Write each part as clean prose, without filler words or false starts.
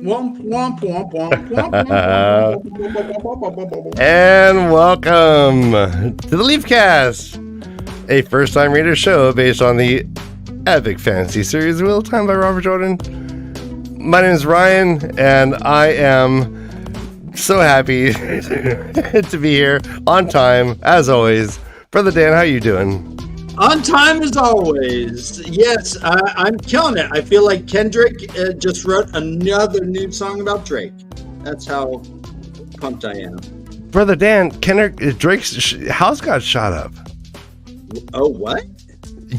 And welcome to the Leafcast, a first-time reader show based on the epic fantasy series Wheel of Time by Robert Jordan. My name is Ryan, and I am so happy to be here on time, as always. Brother Dan, how you doing? On time as always. Yes, I'm killing it. I feel like Kendrick just wrote another new song about Drake. That's how pumped I am. Brother Dan, Drake's house got shot up. Oh, what?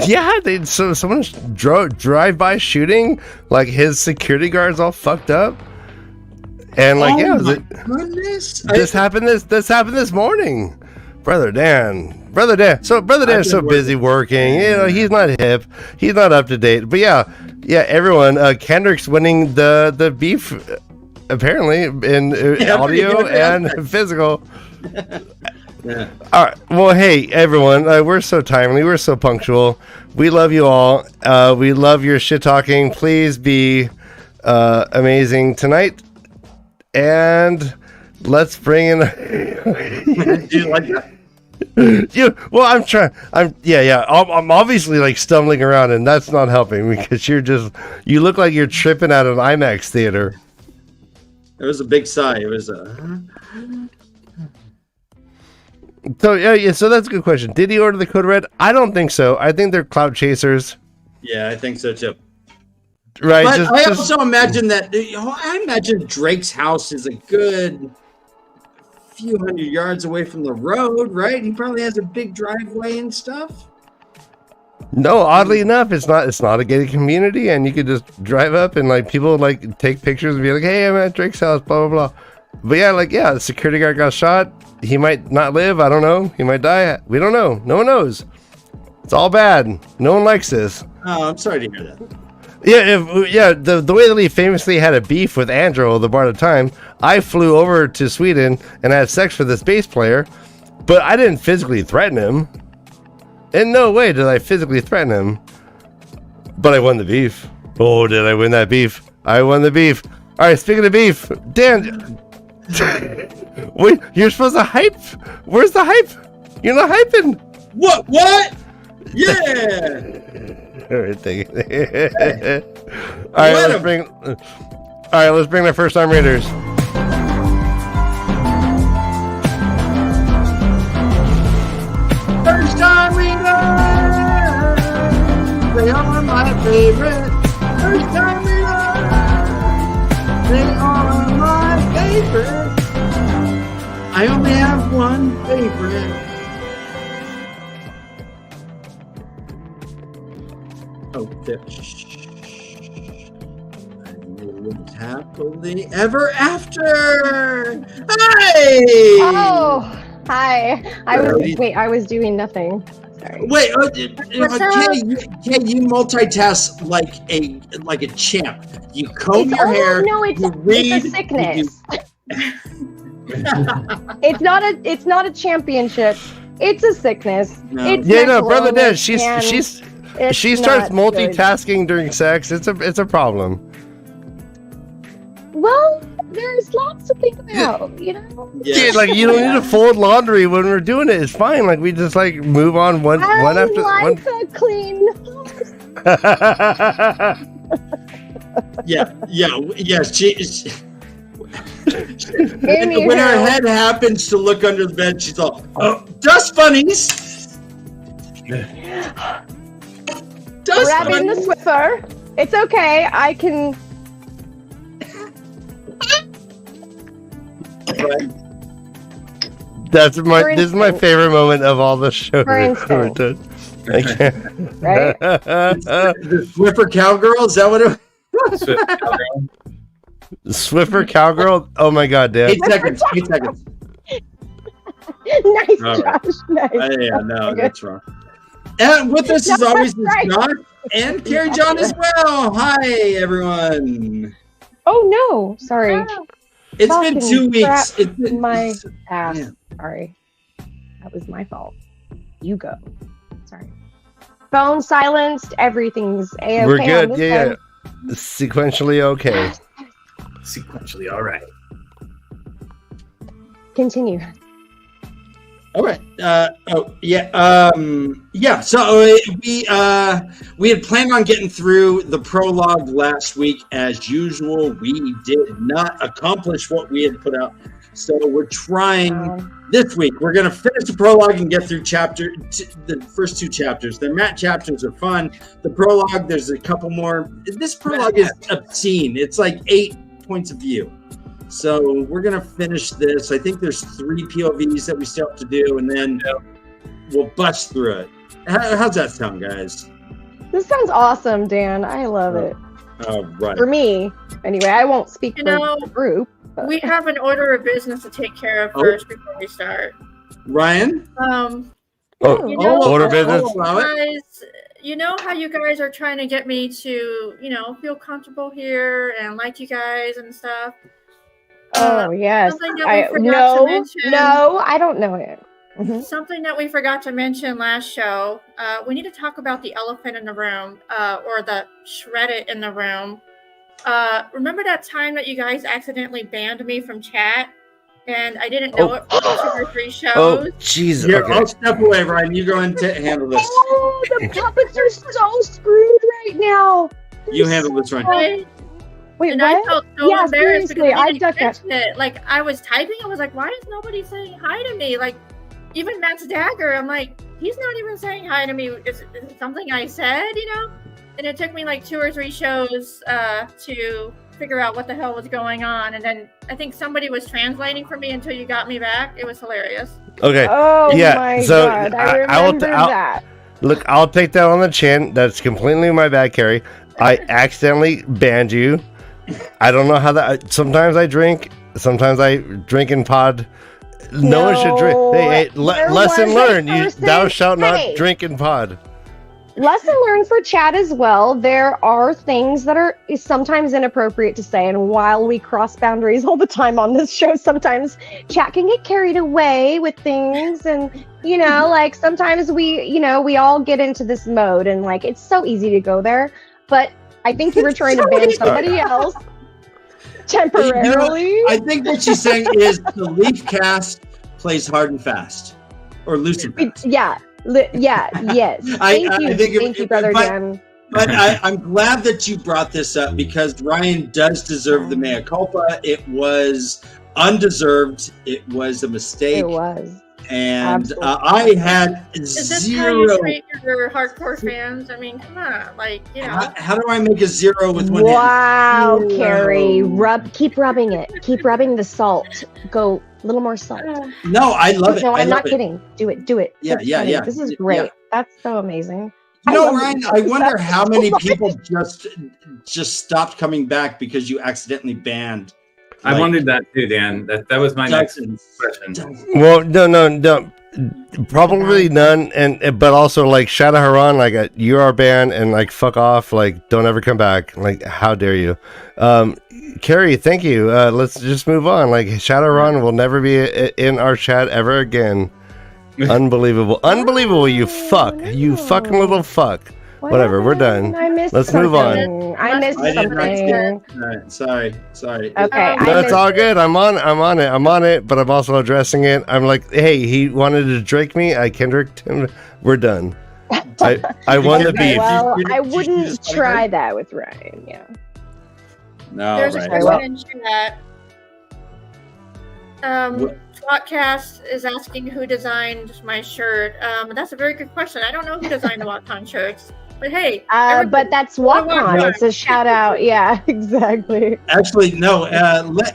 Yeah, someone drive-by shooting, like his security guard's all fucked up. And like, goodness. This happened this morning. Brother Dan. So Brother Dan's so busy working. You know, he's not hip. He's not up to date. But yeah, everyone. Kendrick's winning the beef, apparently, in audio and physical. Yeah. All right. Well, hey, everyone. We're so timely. We're so punctual. We love you all. We love your shit talking. Please be amazing tonight. And let's bring in. Do you like that? I'm trying. I'm obviously like stumbling around, and that's not helping because you look like you're tripping at an IMAX theater. It was a big sigh. It was a. So that's a good question. Did he order the code red? I don't think so. I think they're clout chasers. Yeah, I think so too. Right. But I also imagine that. I imagine Drake's house is a good few hundred yards away from the road, right? He probably has a big driveway and stuff. No, oddly enough, it's not a gated community, and you could just drive up and like people like take pictures and be like, "Hey, I'm at Drake's house," blah blah blah. But the security guard got shot. He might not live. I don't know. He might die. We don't know. No one knows. It's all bad. No one likes this. Oh, I'm sorry to hear that. The way that he famously had a beef with Andro, the Bard of Time, I flew over to Sweden and had sex with this bass player, but I didn't physically threaten him. In no way did I physically threaten him. But I won the beef. Oh, did I win that beef? I won the beef. All right, speaking of beef, Dan, wait, you're supposed to hype? Where's the hype? You're not hyping. What? Yeah. All right, let's bring the first time readers. First time readers, they are my favorite. First time readers, they are my favorite. I only have one favorite. Oh, fish. I lived happily ever after. Hi. Oh, hi. I was doing nothing. Sorry. Wait, can you multitask like a champ? You comb your hair. No, it's a sickness. It's not a championship. It's a sickness. No. Brother Dan, she starts multitasking good. During sex. It's a problem. Well, there's lots to think about, you know. Yeah, like you don't need to fold laundry when we're doing it. It's fine. Like we just like move on one after one. A clean house. Yes. When her head happens to look under the bed, she's all, "Oh, dust bunnies." Grabbing the Swiffer. It's okay. I can. This is my favorite moment of all the show. For instance. I can't. Right? The Swiffer cowgirl, is that what it was? Swiffer cowgirl? Oh my god, Dan. 8 seconds. Nice, Josh. Nice. Yeah, no, that's wrong. And with us as always is John and Carrie John as well. Hi, everyone. Oh no, sorry. It's been 2 weeks. It's been my ass. Yeah. Sorry. That was my fault. You go. Sorry. Phone silenced. Everything's A-okay. We're good. Yeah. Sequentially okay. sequentially. All right. Continue. All right. Yeah. So we had planned on getting through the prologue last week. As usual, we did not accomplish what we had put out. So we're trying this week. We're going to finish the prologue and get through the first 2 chapters. The mat chapters are fun. The prologue, there's a couple more. This prologue is obscene. It's like 8 points of view. So we're going to finish this. I think there's 3 POVs that we still have to do, and then we'll bust through it. How's that sound, guys? This sounds awesome, Dan. I love it. Right. For me, anyway, I won't speak for the group. But... We have an order of business to take care of first before we start. Ryan? Order business? Guys, you know how you guys are trying to get me to, feel comfortable here and like you guys and stuff? Oh, yes. No, I don't know it. Mm-hmm. Something that we forgot to mention last show. We need to talk about the elephant in the room, or the shredded in the room. Remember that time that you guys accidentally banned me from chat? And I didn't know it for 2 or 3 shows. Oh, jeez. Okay. I'll step away, Ryan. You go and handle this. Oh, the puppets are so screwed right now. You handle this, Ryan. Wait, and what? I felt so embarrassed seriously, because I didn't ducked it. Like, I was typing, I was like, why is nobody saying hi to me? Like, even Matt's Dagger, I'm like, he's not even saying hi to me. Is it something I said, And it took me like 2 or 3 shows to figure out what the hell was going on. And then I think somebody was translating for me until you got me back. It was hilarious. Okay. Oh, yeah. my So God. I remember that. Look, I'll take that on the chin. That's completely my bad, Carrie. I accidentally banned you. I don't know how that. Sometimes I drink. Sometimes I drink in pod. No one should drink. Hey, lesson learned. Thou shalt not drink in pod. Lesson learned for chat as well. There are things that are sometimes inappropriate to say, and while we cross boundaries all the time on this show, sometimes chat can get carried away with things, and like sometimes we all get into this mode, and like it's so easy to go there. But I think you were trying to ban somebody else temporarily. I think what she's saying is the Leaf cast plays hard and fast, or loose and fast. Yes. Thank you, Brother Dan. But I'm glad that you brought this up, because Ryan does deserve the mea culpa. It was undeserved. It was a mistake. It was. And I had Is this zero. how you treat your hardcore fans? I mean, come on, How do I make a 0 with one hand? Wow, Carrie, keep rubbing it. Keep rubbing the salt. Go a little more salt. No, I love it. No, I'm not kidding. Do it. Yeah. This is great. Yeah. That's so amazing. Ryan, I wonder how many people just stopped coming back because you accidentally banned. I wondered that too, Dan. That was my next question. Well, no. Probably none, but also like Shadow Haran, like you are banned, and like fuck off, like don't ever come back. Like how dare you? Carrie, thank you. Let's just move on. Like Shadow Haran will never be in our chat ever again. Unbelievable, you fuck, you fucking little fuck. Whatever, we're done. Let's move on. I missed something. Right, sorry. Okay. That's all good. I'm on it, but I'm also addressing it. I'm like, hey, he wanted to drink me. I Kendricked him. We're done. I won the beef. Well, I wouldn't try that with Ryan. Yeah. No, there's right. a question in chat. Swatcast is asking who designed my shirt. That's a very good question. I don't know who designed the WatCon shirts. But hey, but that's WatCon. It's a shout out. Yeah, exactly. Actually, no.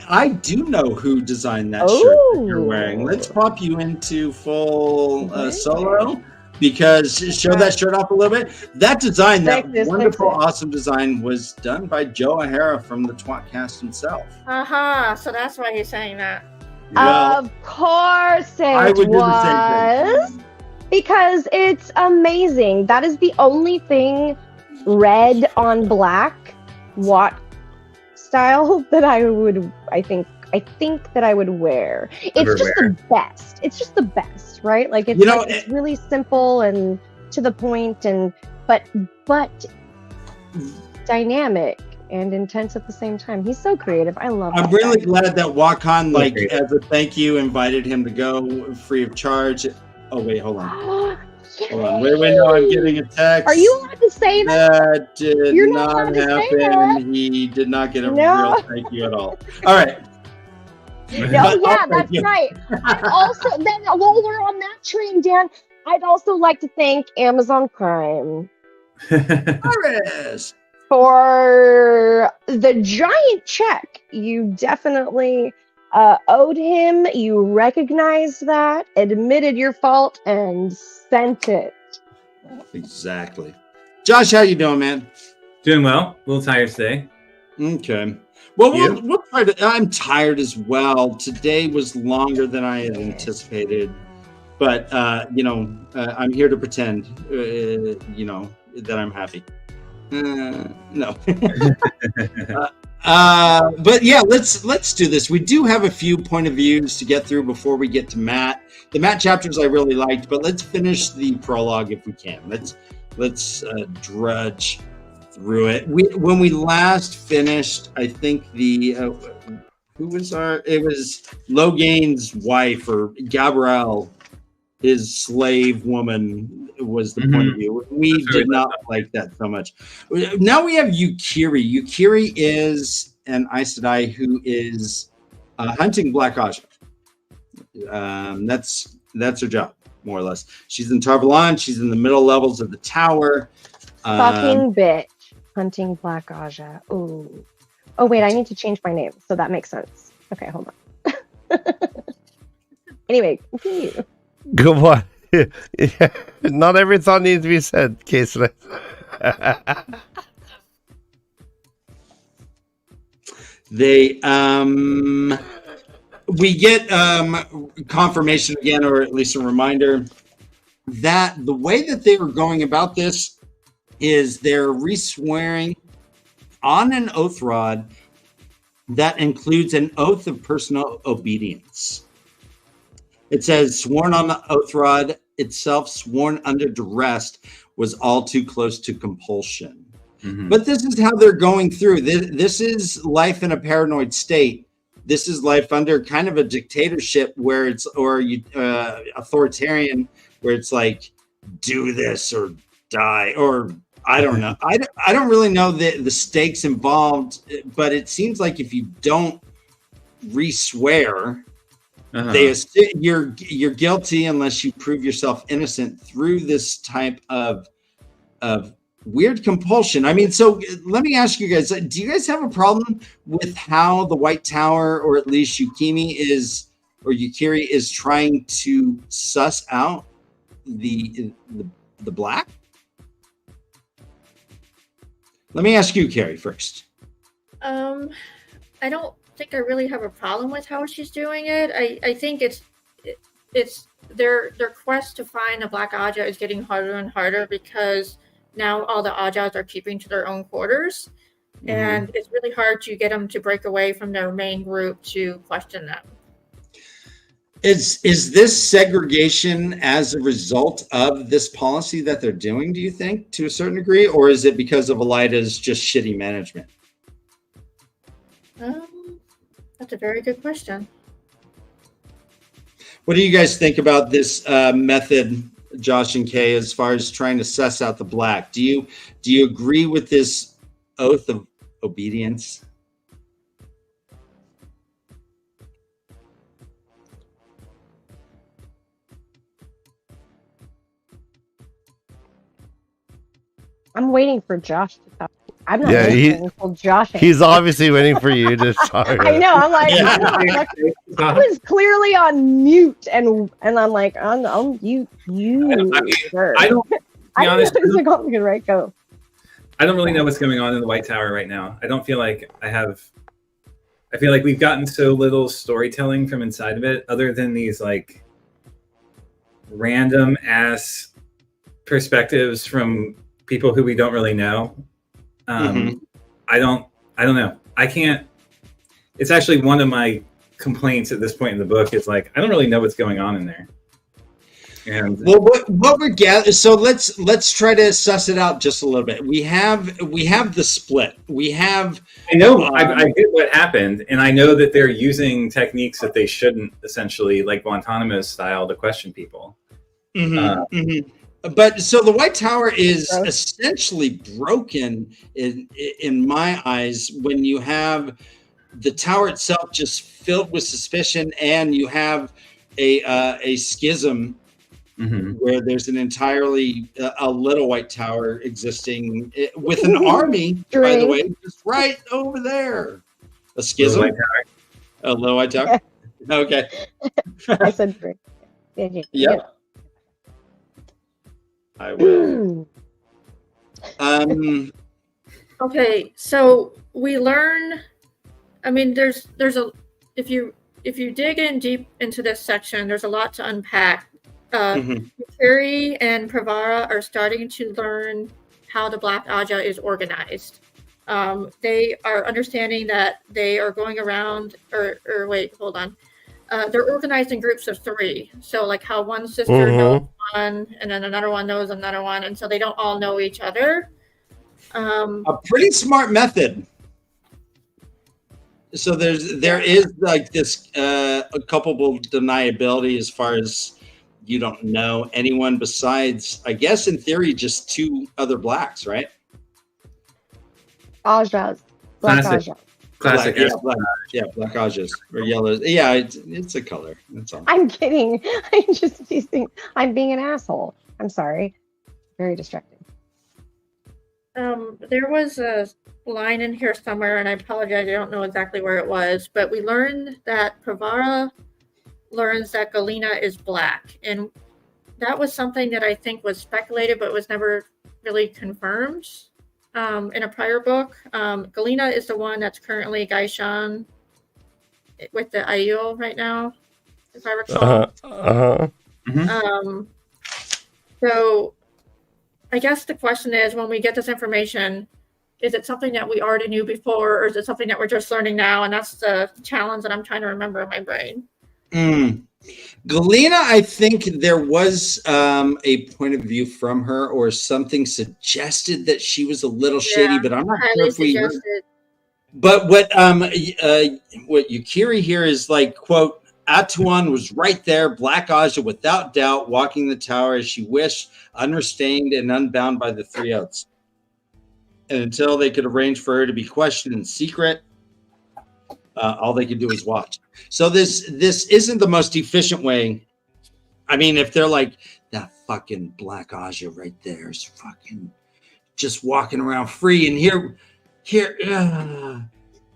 I do know who designed that shirt that you're wearing. Let's pop you into full solo, because show that shirt off a little bit. That design, that wonderful, awesome design, was done by Joe O'Hara from the Twatcast himself. So that's why he's saying that. Well, of course it was. Because it's amazing. That is the only thing red on black Watt style that I think that I would wear. It's just the best. It's just the best, right? Like it's really simple and to the point, and but dynamic and intense at the same time. He's so creative. I love I'm that really guy. glad that Wakan, like, as a thank you, invited him to go free of charge. Oh, wait, hold on. Hold on. Wait, no, I'm getting a text. Are you allowed to say that? That did You're not not allowed to say happen. He did not get a No. real thank you at all. All right. No, yeah, that's right. I'd also, then while we're on that train, Dan, I'd also like to thank Amazon Prime Paris. for the giant check. You definitely owed him. You recognized that, admitted your fault, and sent it. Exactly. Josh, how you doing, man? Doing well. A little tired today. Okay. Well, You? we'll try to. I'm tired as well. Today was longer than I had anticipated, but I'm here to pretend, that I'm happy. No. But yeah, let's do this. We do have a few point of views to get through before we get to Matt. The Matt chapters I really liked, but let's finish the prologue if we can. Let's drudge through it. When we last finished, I think it was Logain's wife, or Gabrielle, his slave woman, was the point of view. We did not like that so much. Now we have Yukiri. Yukiri is an Aes Sedai who is hunting Black Aja. That's her job, more or less. She's in Tarvalon. She's in the middle levels of the tower. Fucking bitch. Hunting Black Aja. Ooh. Oh, wait, I need to change my name, so that makes sense. Okay, hold on. Anyway, continue. Good one. Yeah. Not every thought needs to be said, Case. We get confirmation again, or at least a reminder, that the way that they were going about this is they're re-swearing on an oath rod that includes an oath of personal obedience. It says, sworn on the oath rod itself, sworn under duress, was all too close to compulsion. Mm-hmm. But this is how they're going through. This is life in a paranoid state. This is life under kind of a dictatorship where it's, authoritarian, where it's like, do this or die, or I don't know. I don't really know the stakes involved, but it seems like if you don't re-swear, they assume you're guilty unless you prove yourself innocent through this type of weird compulsion. I mean, so let me ask you guys: do you guys have a problem with how the White Tower, or at least Yukiri is trying to suss out the Black? Let me ask you, Carrie, first. I don't think I really have a problem with how she's doing it. I think it's their quest to find the Black Aja is getting harder and harder because now all the Ajas are keeping to their own quarters, and it's really hard to get them to break away from their main group to question them. Is this segregation as a result of this policy that they're doing, do you think, to a certain degree, or is it because of Elida's just shitty management? That's a very good question. What do you guys think about this method, Josh and Kay, as far as trying to suss out the Black? Do you agree with this oath of obedience? I'm waiting for Josh to talk. I'm not Yeah, waiting until Josh. He's obviously waiting for you to talk. I know. I'm like, I was clearly on mute, and I'm like, on mute. I don't. To be honest, Right, go. I don't really know what's going on in the White Tower right now. I don't feel like I feel like we've gotten so little storytelling from inside of it, other than these like random ass perspectives from people who we don't really know. I don't know. I can't. It's actually one of my complaints at this point in the book. Is like I don't really know what's going on in there. And Well, what we're gathering, so let's try to suss it out just a little bit. We have the split. We have. I know I get what happened, and I know that they're using techniques that they shouldn't, essentially, like Guantanamo style, to question people. But so the White Tower is essentially broken in my eyes when you have the tower itself just filled with suspicion, and you have a schism where there's an entirely a little White Tower existing with an army, by the way, just right over there. A schism, a little White Tower. Okay, I said three. Yep. I will. Okay, so we learn. I mean, there's a if you dig in deep into this section, there's a lot to unpack. Yukiri and Pravara are starting to learn how the Black Aja is organized. They are understanding that they are going around, or wait, hold on. They're organized in groups of 3. So like how one sister knows one, and then another one knows another one, and so they don't all know each other. A pretty smart method. So there is like this culpable deniability as far as you don't know anyone besides, I guess in theory, just 2 other blacks, right? Ajas. Black Aja. Classic. Black Ajas or yellows. Yeah, it's a color. That's all. I'm kidding. I'm being an asshole. I'm sorry. Very distracting. There was a line in here somewhere, and I apologize, I don't know exactly where it was, but we learned that Pravara learns that Galena is black, and that was something that I think was speculated but was never really confirmed in a prior book. Galena is the one that's currently Gaishan with the Aiel right now, if I recall. So I guess the question is, when we get this information, is it something that we already knew before, or is it something that we're just learning now? And that's the challenge that I'm trying to remember in my brain. Galena, I think there was a point of view from her, or something suggested that she was a little shady, but I'm not sure if we heard. But what Yukiri here is like, quote, Atuan was right there, Black Aja without doubt, walking the tower as she wished, unrestrained and unbound by the 3 oaths. And until they could arrange for her to be questioned in secret, all they could do is watch. So this isn't the most efficient way. I mean, if they're like, that fucking Black Aja right there is fucking just walking around free, and here,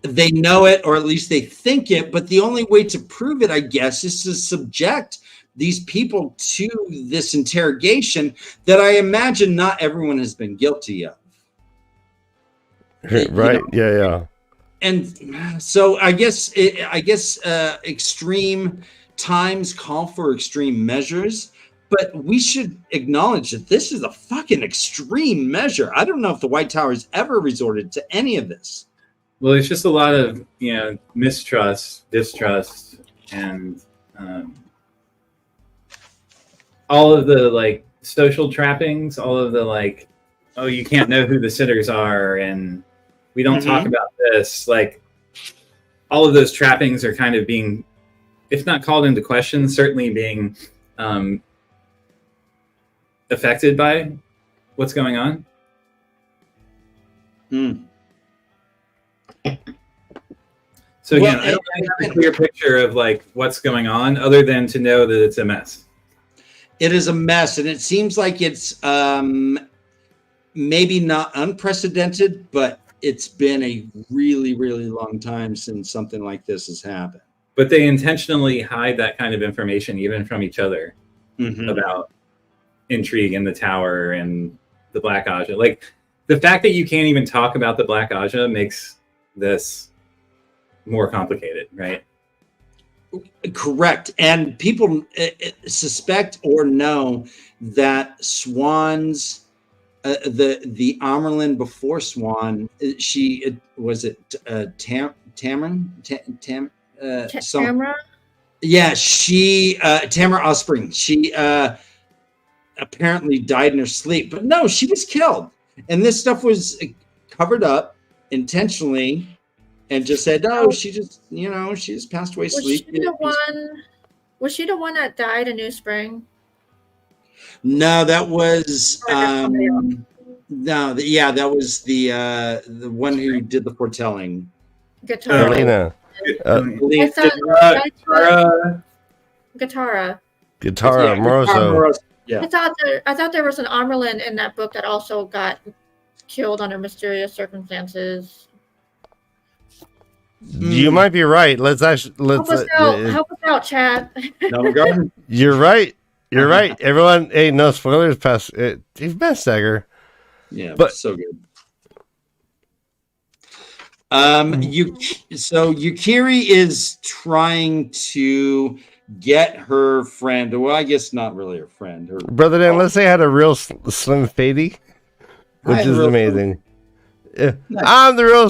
they know it, or at least they think it, but the only way to prove it, I guess, is to subject these people to this interrogation that I imagine not everyone has been guilty of. Right. Yeah. And so I guess extreme times call for extreme measures, but we should acknowledge that this is a fucking extreme measure. I don't know if the White Tower has ever resorted to any of this. Well, it's just a lot of mistrust, distrust, and all of the like social trappings, all of the like, oh, you can't know who the sitters are, and we don't talk about this. Like, all of those trappings are kind of being, if not called into question, certainly being affected by what's going on. So again, I don't have a clear picture of like what's going on, other than to know that it's a mess. It is a mess, and it seems like it's maybe not unprecedented, but it's been a really, really long time since something like this has happened. But they intentionally hide that kind of information, even from each other, about intrigue in the tower and the Black Aja. Like, the fact that you can't even talk about the Black Aja makes this more complicated, right? Correct. And people suspect or know that Swan's the Amerlin before Swan, she was it Tamara? Yeah, she Tamara Offspring. She apparently died in her sleep. But no, she was killed. And this stuff was covered up intentionally and just said, no, she just, she just passed away sleep. Was she the one that died in New Spring? No, that was that was the one who did the foretelling. Guitarra. Guitarra Moroso. Yeah. I thought there was an Amerlin in that book that also got killed under mysterious circumstances. You might be right. Let's help us out, Chad. You're right. You're right. Everyone, hey, no spoilers past Stagger. Yeah, but so good. Yukiri is trying to get her friend. Well, I guess not really her friend. Her brother Dan, let's say I had a real Slim Shady, which is amazing. Yeah. Nice. I'm the real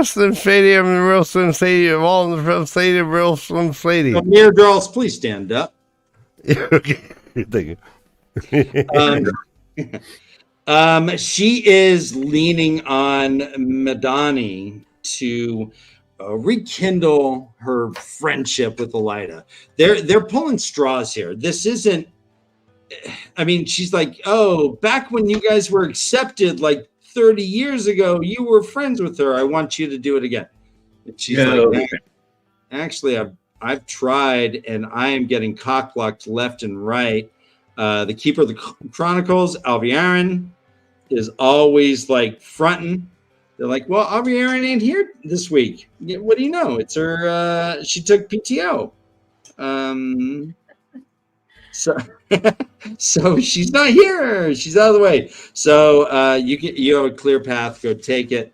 Slim Shady. I'm the real Slim Shady of all the real Slim Shady. Mayor Draws, please stand up. Okay, thank you. She is leaning on Madani to rekindle her friendship with Elida. They're pulling straws here. This isn't. I mean, she's like, oh, back when you guys were accepted, like 30 years ago, you were friends with her. I want you to do it again. And she's actually, I've tried, and I am getting cockblocked left and right. The Keeper of the Chronicles, Alviarin, is always like fronting. They're like, well, Alviarin ain't here this week. What do you know? It's her. She took PTO. So she's not here. She's out of the way. So you have a clear path. Go take it.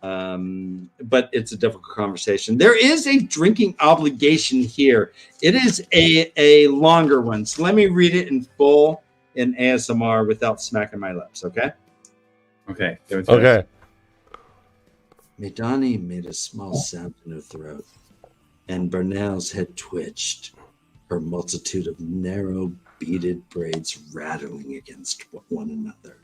But it's a difficult conversation. There is a drinking obligation here. It is a longer one. So let me read it in full in ASMR without smacking my lips. Okay. Okay. Okay. Madani made a small sound in her throat, and Bernal's head twitched. Her multitude of narrow, beaded braids rattling against one another.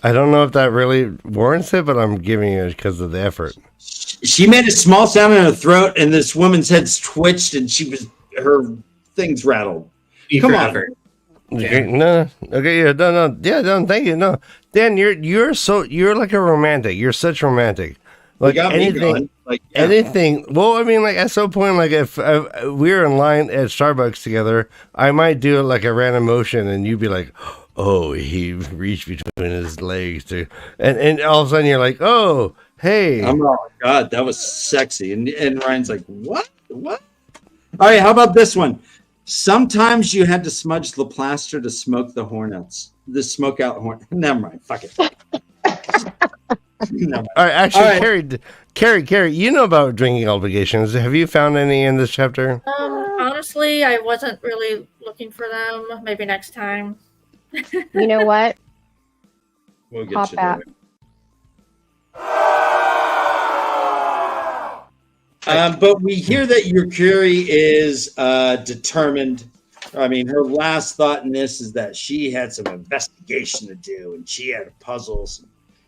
I don't know if that really warrants it, but I'm giving it because of the effort. She made a small sound in her throat, and this woman's head's twitched, and her things rattled. Come on. Okay, no. Okay, yeah, no. Yeah, no. Thank you. No, Dan, you're like a romantic. You're such romantic. Like anything. Anything. Well, I mean, like at some point, like if we were in line at Starbucks together, I might do like a random motion, and you'd be like, "Oh, he reached between his legs," and all of a sudden you're like, "Oh, hey!" Oh my god, that was sexy. And Ryan's like, "What? What?" All right, how about this one? Sometimes you had to smudge the plaster to smoke the hornets. The smoke out horn. Never mind. Fuck it. All right, actually, Carrie, you know about drinking obligations. Have you found any in this chapter? Honestly, I wasn't really looking for them. Maybe next time. You know what? We'll get Pop you back. But we hear that Yukiri is determined. I mean, her last thought in this is that she had some investigation to do, and she had puzzles.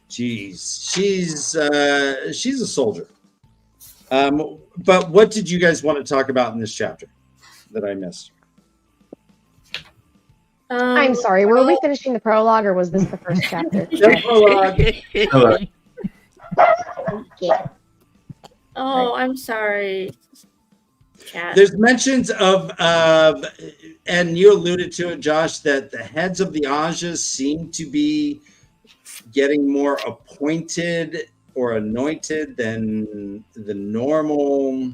She's a soldier. But what did you guys want to talk about in this chapter that I missed? I'm sorry. Were we finishing the prologue, or was this the first chapter? Prologue. Oh, I'm sorry. Cat. There's mentions of, and you alluded to it, Josh, that the heads of the Ajas seem to be getting more appointed or anointed than the normal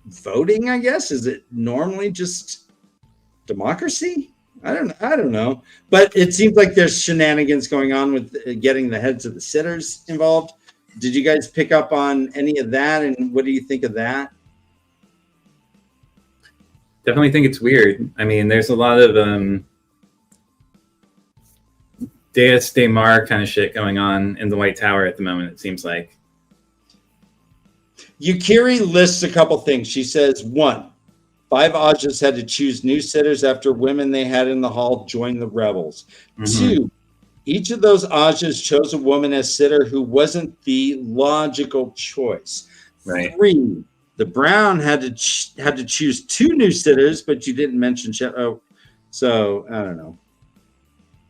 voting, I guess. Is it normally just democracy? I don't know. But it seems like there's shenanigans going on with getting the heads of the sitters involved. Did you guys pick up on any of that, and what do you think of that? Definitely think it's weird. I mean, there's a lot of Deus de Mar kind of shit going on in the White Tower at the moment, it seems like. Yukiri lists a couple things. She says, 1, 5 Ajas had to choose new sitters after women they had in the hall joined the rebels. 2, each of those Ajas chose a woman as sitter who wasn't the logical choice. Right. 3, the Brown had to choose 2 new sitters, but you didn't mention so I don't know.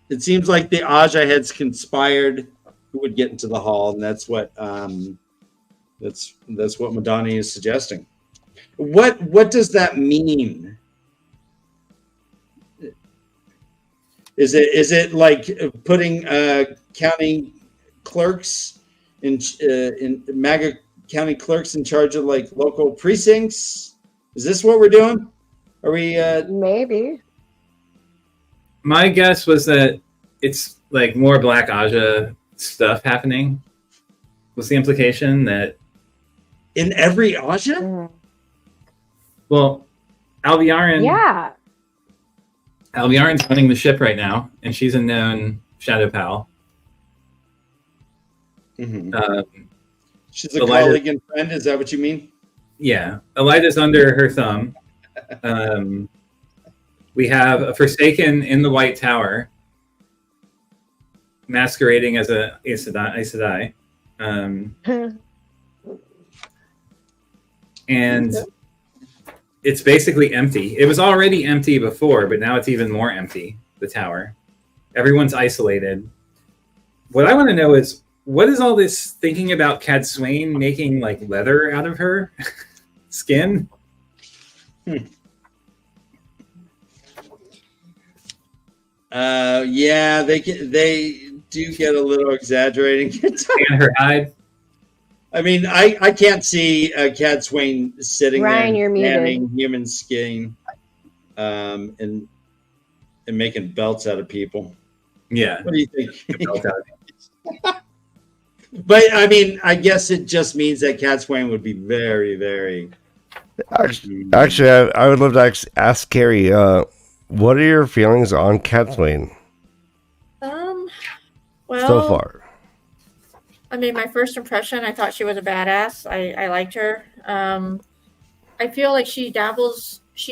It seems like the Aja heads conspired who would get into the hall, and that's what Madani is suggesting. What does that mean? Is it like putting county clerks in MAGA county clerks in charge of like local precincts? Is this what we're doing? Are we maybe? My guess was that it's like more Black Aja stuff happening. Was the implication that in every Aja? Mm. Well, Alviarin. Yeah. Alviarin's running the ship right now, and she's a known Shadow Pal. She's a colleague and friend. Is that what you mean? Yeah, Elida's under her thumb. We have a Forsaken in the White Tower, masquerading as a Aes Sedai. And it's basically empty. It was already empty before, but now it's even more empty, the tower. Everyone's isolated. What I want to know is, what is all this thinking about Cad Swain making like leather out of her skin? Yeah, they do get a little exaggerating. And her hide. I mean, I can't see Cad Swain sitting Ryan, there you're tanning human skin and making belts out of people. Yeah. What do you think? But I mean, I guess it just means that Cad Swain would be very, very. Actually, I would love to ask Carrie, what are your feelings on Cad Swain Well, so far? I mean, my first impression, I thought she was a badass. I liked her. I feel like she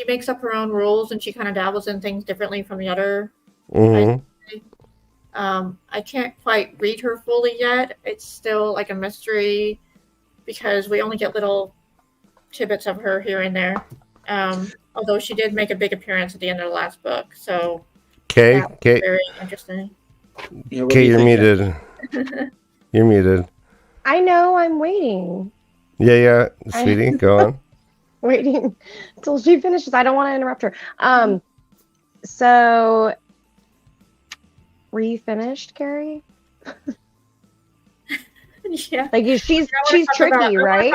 makes up her own rules, and she kind of dabbles in things differently from the other. I can't quite read her fully yet. It's still like a mystery because we only get little tidbits of her here and there. Although she did make a big appearance at the end of the last book, so Okay, very interesting. Okay, you're muted. You're muted. I know. I'm waiting. Yeah, sweetie, go on. Waiting until she finishes. I don't want to interrupt her. So, were you finished, Carrie? Yeah. Like she's tricky, right?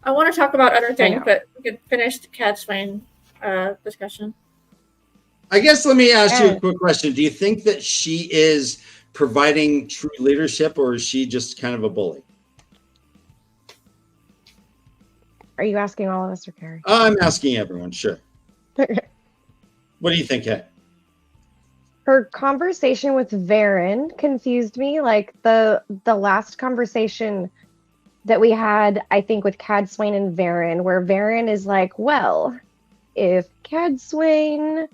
I want to talk about other things, but we could finish the Cad Swain discussion. I guess let me ask you a quick question. Do you think that she is providing true leadership, or is she just kind of a bully? Are you asking all of us or Carrie? I'm asking everyone, sure. What do you think, Kat? Her conversation with Varen confused me. Like the last conversation that we had, I think, with Cad Swain and Varen, where Varen is like, well, if Cad Swain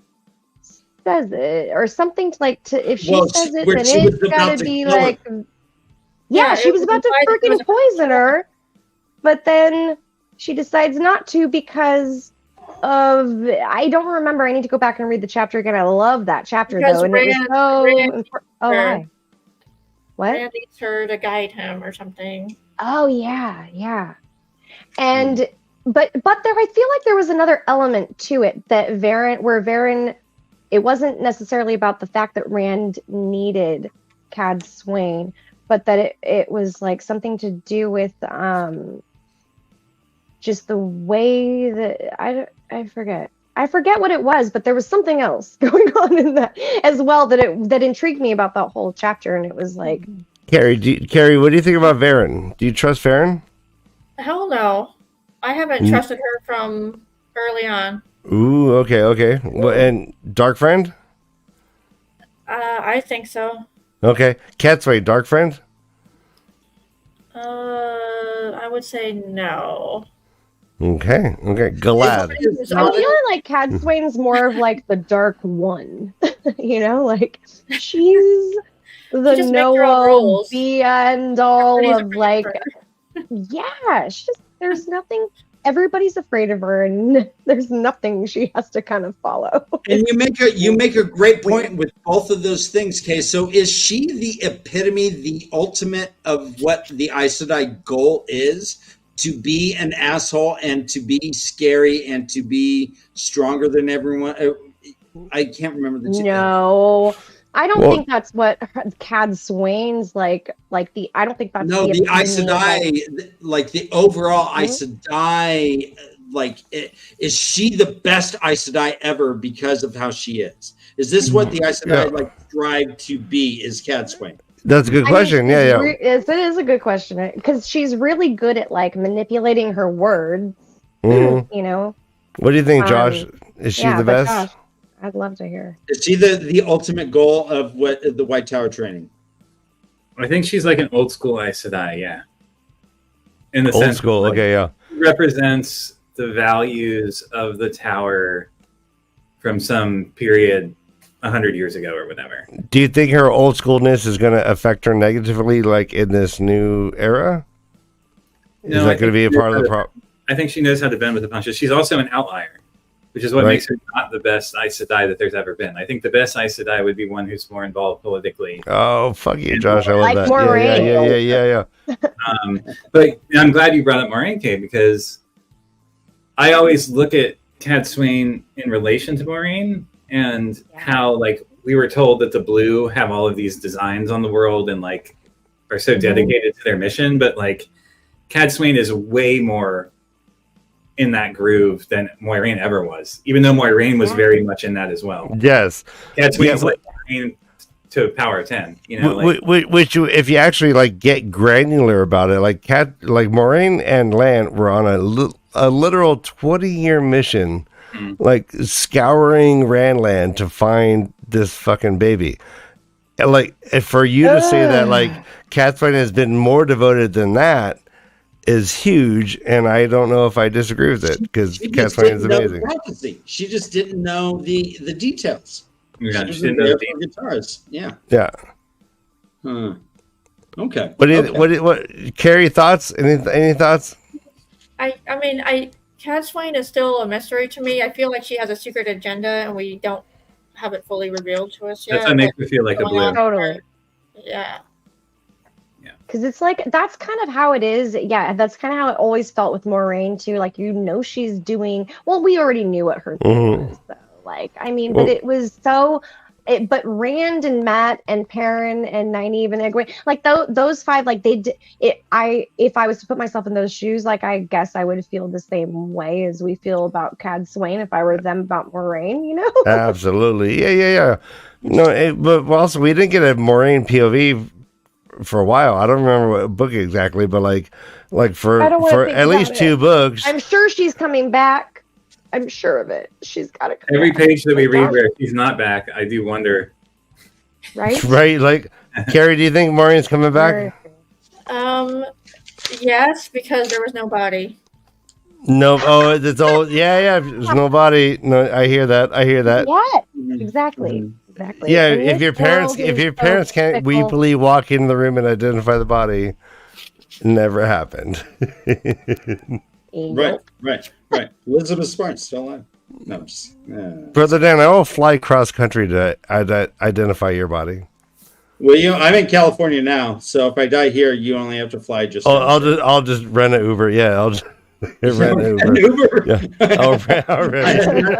says it, or something if she says it, then it's gotta be like, yeah, she was about to freaking poison her, but then she decides not to because of, I don't remember. I need to go back and read the chapter again. I love that chapter though, and it was so important. Oh, why? What? Rand needs her to guide him or something. Oh yeah. And but there, I feel like there was another element to it that Varen, it wasn't necessarily about the fact that Rand needed Cad Swain, but that it was like something to do with just the way that I forget what it was, but there was something else going on in that as well that intrigued me about that whole chapter, and it was like, Carrie, what do you think about Varen? Do you trust Varen? Hell no. I haven't trusted her from early on. Ooh, okay. Well, and Dark Friend? I think so. Okay. Cad Swain, Dark Friend? I would say no. Okay. Glad. I feel like Cad Swain's more of like the dark one. You know, like she's the just makes her own know rules. be and all Everybody's of afraid like of her. yeah, there's nothing, everybody's afraid of her and there's nothing she has to kind of follow. And you make a great point with both of those things, Kay. So is she the epitome, the ultimate of what the Aes Sedai goal is? To be an asshole and to be scary and to be stronger than everyone? I can't remember the two. No, I don't think that's what Cad Swain's like the. I don't think that's no, the Aes Sedai, like the overall Aes Sedai. Like, is she the best Aes Sedai ever because of how she is? Is this what the Aes Sedai like strive to be? Is Cad Swain? That's a good question. It is a good question because she's really good at like manipulating her words. You know. What do you think, Josh? Is she the best? Josh, I'd love to hear. Is she the ultimate goal of what the White Tower training? I think she's like an old school Aes Sedai, yeah. In the Old sense school, like, okay, yeah. Represents the values of the tower from some period 100 years ago or whatever. Do you think her old schoolness is going to affect her negatively, like in this new era? Is that going to be a part of the problem? I think she knows how to bend with the punches. She's also an outlier, which is what makes her not the best Aes Sedai that there's ever been. I think the best Aes Sedai would be one who's more involved politically. Oh, fuck you, Josh. I love like that. Moraine. Yeah. But I'm glad you brought up Moraine, Kay, because I always look at Cad Swain in relation to Moraine and how, like, we were told that the Blue have all of these designs on the world and, like, are so dedicated to their mission. But, like, Cad Swain is way more in that groove than Moiraine ever was, even though Moiraine was very much in that as well. Yes. Cad Swain's like Moiraine to power 10, you know, which if you actually like get granular about it, like Moraine and Lan were on a literal 20-year mission, like scouring Randland to find this fucking baby. And like, for you to say that like Cad Swain has been more devoted than that is huge, and I don't know if I disagree with it because Cad Swain is amazing. She just didn't know the details. Yeah, she didn't know the guitars. Yeah. Okay. What Carrie, thoughts? Any thoughts? I mean, Cad Swain is still a mystery to me. I feel like she has a secret agenda, and we don't have it fully revealed to us yet. That's what makes me feel like a Blue. Totally. Yeah. Because it's like, that's kind of how it is. Yeah, that's kind of how it always felt with Moraine, too. Like, you know, she's doing, well, we already knew what her thing was, though. Like, I mean, but it was so, but Rand and Matt and Perrin and Nynaeve and Egwene, like, those five, like, they did it. If I was to put myself in those shoes, like, I guess I would feel the same way as we feel about Cad Swain if I were them about Moraine, you know? Absolutely. Yeah. No, but also, we didn't get a Moraine POV for a while. I don't remember what book exactly, but like for at least 2 books. I'm sure she's coming back. I'm sure of it. She's got to come Every back. page that we read where she's not back, I do wonder. Right? Right? Like, Carrie, do you think Maureen's coming back? Yes, because there was no body. No. Oh, it's all. Yeah. There's no body. No, I hear that. Yeah, exactly. Yeah, if your parents can't weepily walk in the room and identify the body, it never happened. Right. Elizabeth Sparks still alive. No, just, Brother Dan, I will fly cross country to identify your body. Well, I'm in California now, so if I die here, you only have to fly just. I'll just rent an Uber. Yeah, I'll just rent an Uber. Yeah. I'll rent an Uber.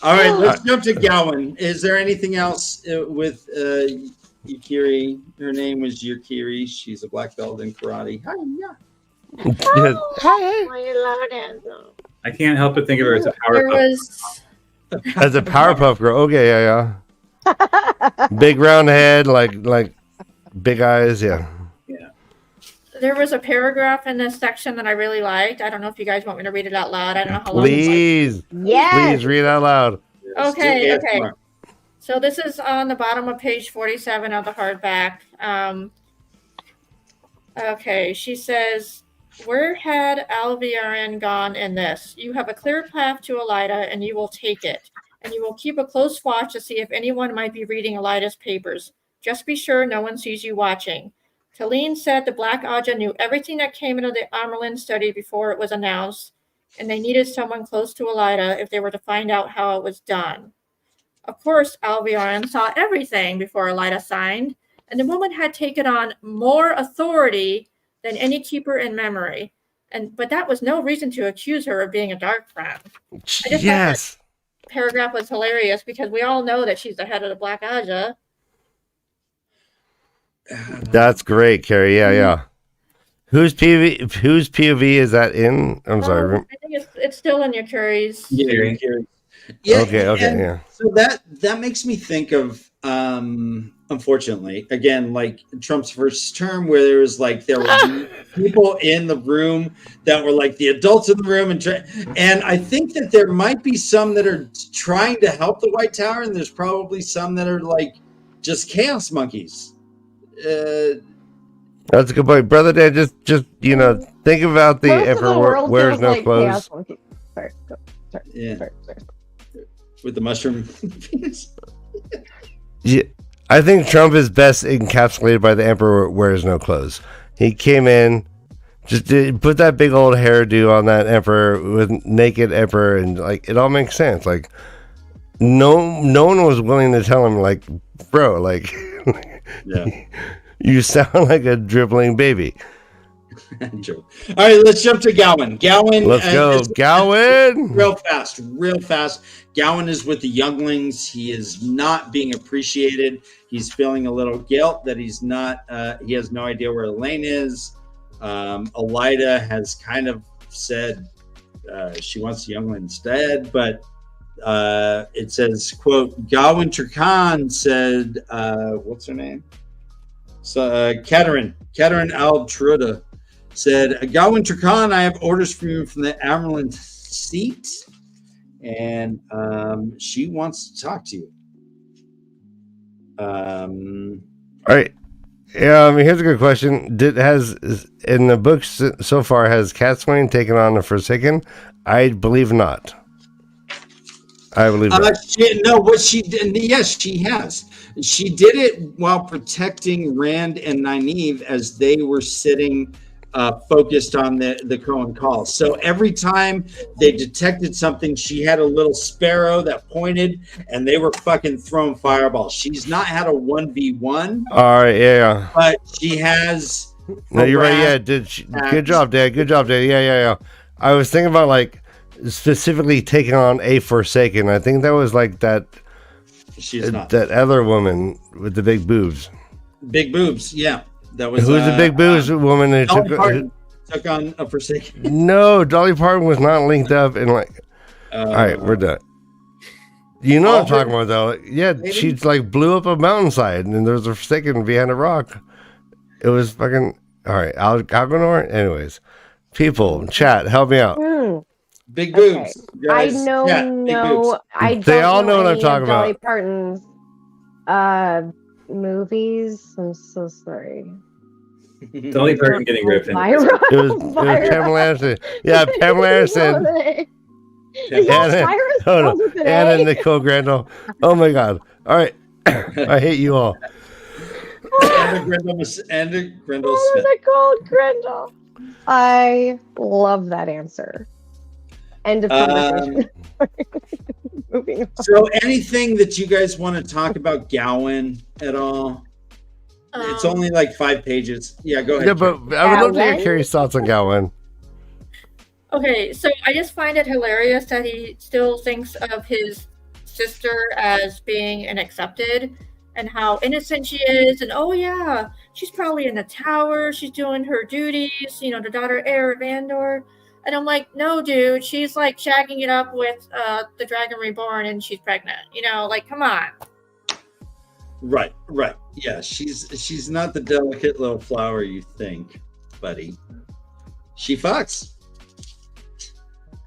All right, let's jump to Gowan. Is there anything else with Yukiri? Her name was Yukiri. She's a black belt in karate. Hi, yeah. I can't help but think of her as a Powerpuff. As a Powerpuff Girl. Okay, yeah. Big round head, like big eyes, yeah. There was a paragraph in this section that I really liked. I don't know if you guys want me to read it out loud. I don't know how long. Please read out loud. Okay. So this is on the bottom of page 47 of the hardback. Okay, she says, where had Alviarin gone in this? You have a clear path to Elida, and you will take it. And you will keep a close watch to see if anyone might be reading Elida's papers. Just be sure no one sees you watching. Talene said the Black Aja knew everything that came into the Amerlin study before it was announced, and they needed someone close to Elida if they were to find out how it was done. Of course, Alviarin saw everything before Elida signed, and the woman had taken on more authority than any keeper in memory. But that was no reason to accuse her of being a dark friend. I just thought that paragraph was hilarious because we all know that she's the head of the Black Aja. That's great, Carrie. Yeah. Whose POV is that in? I'm sorry. I think it's still in your Carrie's. Yeah. Okay. So that makes me think of unfortunately, again, like Trump's first term, where there were people in the room that were like the adults in the room, and I think that there might be some that are trying to help the White Tower, and there's probably some that are like just chaos monkeys. That's a good point, brother. Dan, just think about the Emperor wears no clothes. Sorry. With the mushroom. Yeah, I think Trump is best encapsulated by the Emperor wears no clothes. He came in, just put that big old hairdo on that Emperor with naked Emperor, and like it all makes sense. Like no one was willing to tell him, like, bro, like, yeah, you sound like a dribbling baby. All right, let's jump to Gowan. Let's go, Gowan. Real fast. Gowan is with the younglings. He is not being appreciated. He's feeling a little guilt that he's not. He has no idea where Elaine is. Elida has kind of said she wants the younglings dead, but it says, quote, Gowan Turkan said, what's her name? So Katerin Al-Truda said, Gowan Turkan, I have orders for you from the Amerlin seat, and she wants to talk to you. All right. Yeah, here's a good question. In the books so far, has Catswain taken on the Forsaken? I believe not. I believe not. What she did, yes, she has. She did it while protecting Rand and Nynaeve as they were sitting focused on the Cohen call. So every time they detected something, she had a little sparrow that pointed, and they were fucking throwing fireballs. She's not had a 1v1. All right, yeah. But she has. No, you're right. Yeah, good job, Dad. Good job, Dad. Yeah. I was thinking about like specifically taking on a Forsaken. I think that was like that. She's not that other woman with the big boobs. Big boobs, yeah. That was who's the big boobs woman who took on a Forsaken. No, Dolly Parton was not linked up and like. All right, we're done. You know what I'm talking about, though. Yeah, maybe? She like blew up a mountainside, and there was a Forsaken behind a rock. It was fucking all right. Algonor. Anyways, people, chat, help me out. Big boobs. Okay. I know. I don't. They all know what I'm talking Dolly about. Parton's movies. I'm so sorry. Dolly Parton getting ripped. It was Pamela Anderson. Yeah, Pamela Anderson. Anna Nicole Grandel. Oh my God! All right, I hate you all. Anna Grandel Smith. Nicole Grandel. I love that answer. End of conversation. Moving on. So, anything that you guys want to talk about Gowan at all? It's only like 5 pages. Yeah, go ahead. Yeah, but I would love to hear Carrie's thoughts on Gowan. Okay, so I just find it hilarious that he still thinks of his sister as being an accepted and how innocent she is. And, oh, yeah, she's probably in the tower. She's doing her duties, the daughter heir of Andor. And I'm like, no, dude, she's like shagging it up with the Dragon Reborn and she's pregnant. Like, come on. Right. Yeah, she's not the delicate little flower you think, buddy. She fucks.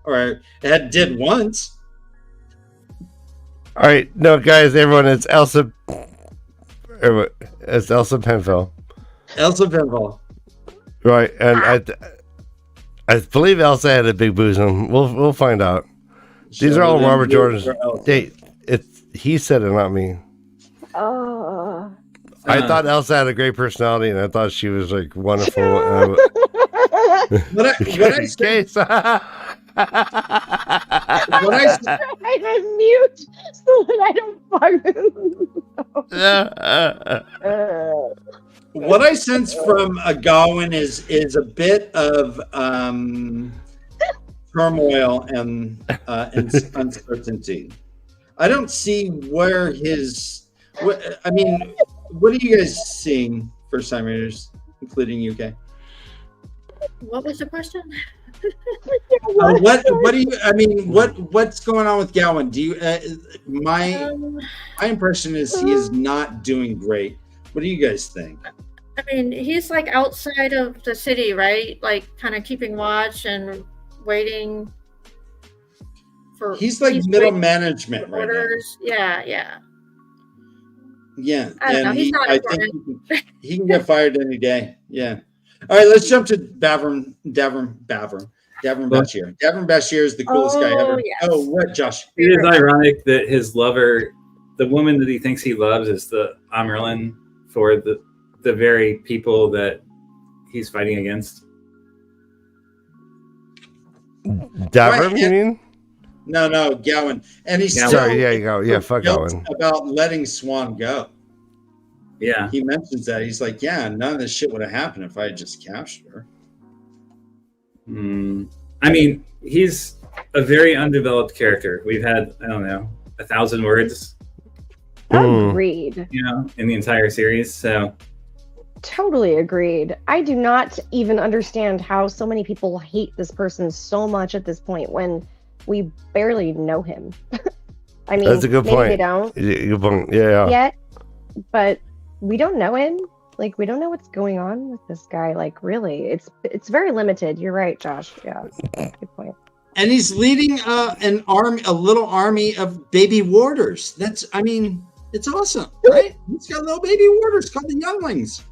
Or did once. All right, no, guys, everyone, it's Elsa. It's Elsa Penfell. Elsa Penfell. Right, and I believe Elsa had a big bosom. We'll find out. These are all Robert Jordan's. He said it, not me. Oh. I thought Elsa had a great personality, and I thought she was like wonderful. What I Case. I'm mute so that I don't fart. What I sense from Gawain is a bit of turmoil and uncertainty. I don't see where his. What are you guys seeing, first timers, including UK? What was the question? What do you? What's going on with Gawain? Do you? My impression is he is not doing great. What do you guys think? I mean, he's like outside of the city, right? Like kind of keeping watch and waiting for. He's like middle management right now. Yeah. Yeah, I don't know. He's not I think he can get fired any day. Yeah. All right, let's jump to Davram Bashir. Davram Bashir is the coolest guy ever. Yes. Oh, what, Josh? It is ironic that his lover, the woman that he thinks he loves, is the Amerlin for the very people that he's fighting against. Davram, you mean? No, Gawain. And he's sorry, yeah, you go. Yeah, fuck Gawain. About letting Swan go. Yeah. He mentions that. He's like, yeah, none of this shit would have happened if I had just captured her. I mean, he's a very undeveloped character. We've had, 1,000 words. Agreed. In the entire series. So totally agreed. I do not even understand how so many people hate this person so much at this point when we barely know him. I mean, that's a good point. They don't. Good point. Yeah. Yet, but we don't know him. Like, we don't know what's going on with this guy. Like, really, it's very limited. You're right, Josh. Yeah, good point. And he's leading a little army of baby warders. It's awesome, right? He's got little baby warders called the younglings.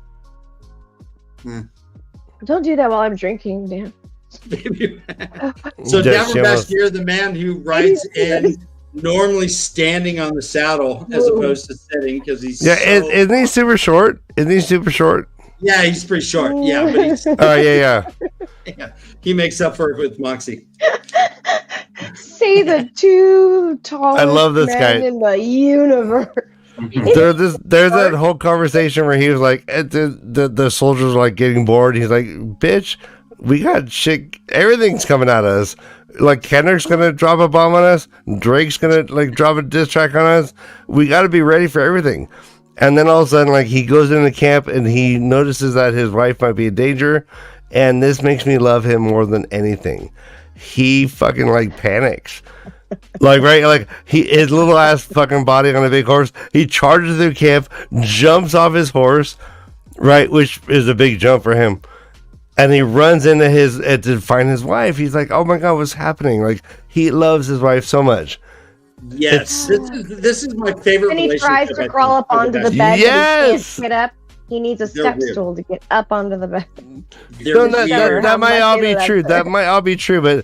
Don't do that while I'm drinking, Dan. So Davram Bashir, the man who rides in normally standing on the saddle as opposed to sitting because he's isn't he super short? Yeah, he's pretty short. Yeah, but he's yeah. He makes up for it with Moxie. Say the two tallest I love this guy in the universe. There's that whole conversation where he was like, the soldiers were like getting bored. He's like, bitch, we got shit. Everything's coming at us. Like, Kendrick's gonna drop a bomb on us. Drake's gonna like drop a diss track on us. We got to be ready for everything. And then all of a sudden, like, he goes into camp and he notices that his wife might be in danger. And this makes me love him more than anything. He fucking like panics. Like, right, like his little ass fucking body on a big horse. He charges through camp, jumps off his horse, right, which is a big jump for him. And he runs into to find his wife. He's like, oh my God, what's happening? Like, he loves his wife so much. Yes, this is my favorite. And he tries to crawl up onto the bed. Yes, but he can't get up. He needs a step stool to get up onto the bed. That might all be true. That might all be true. But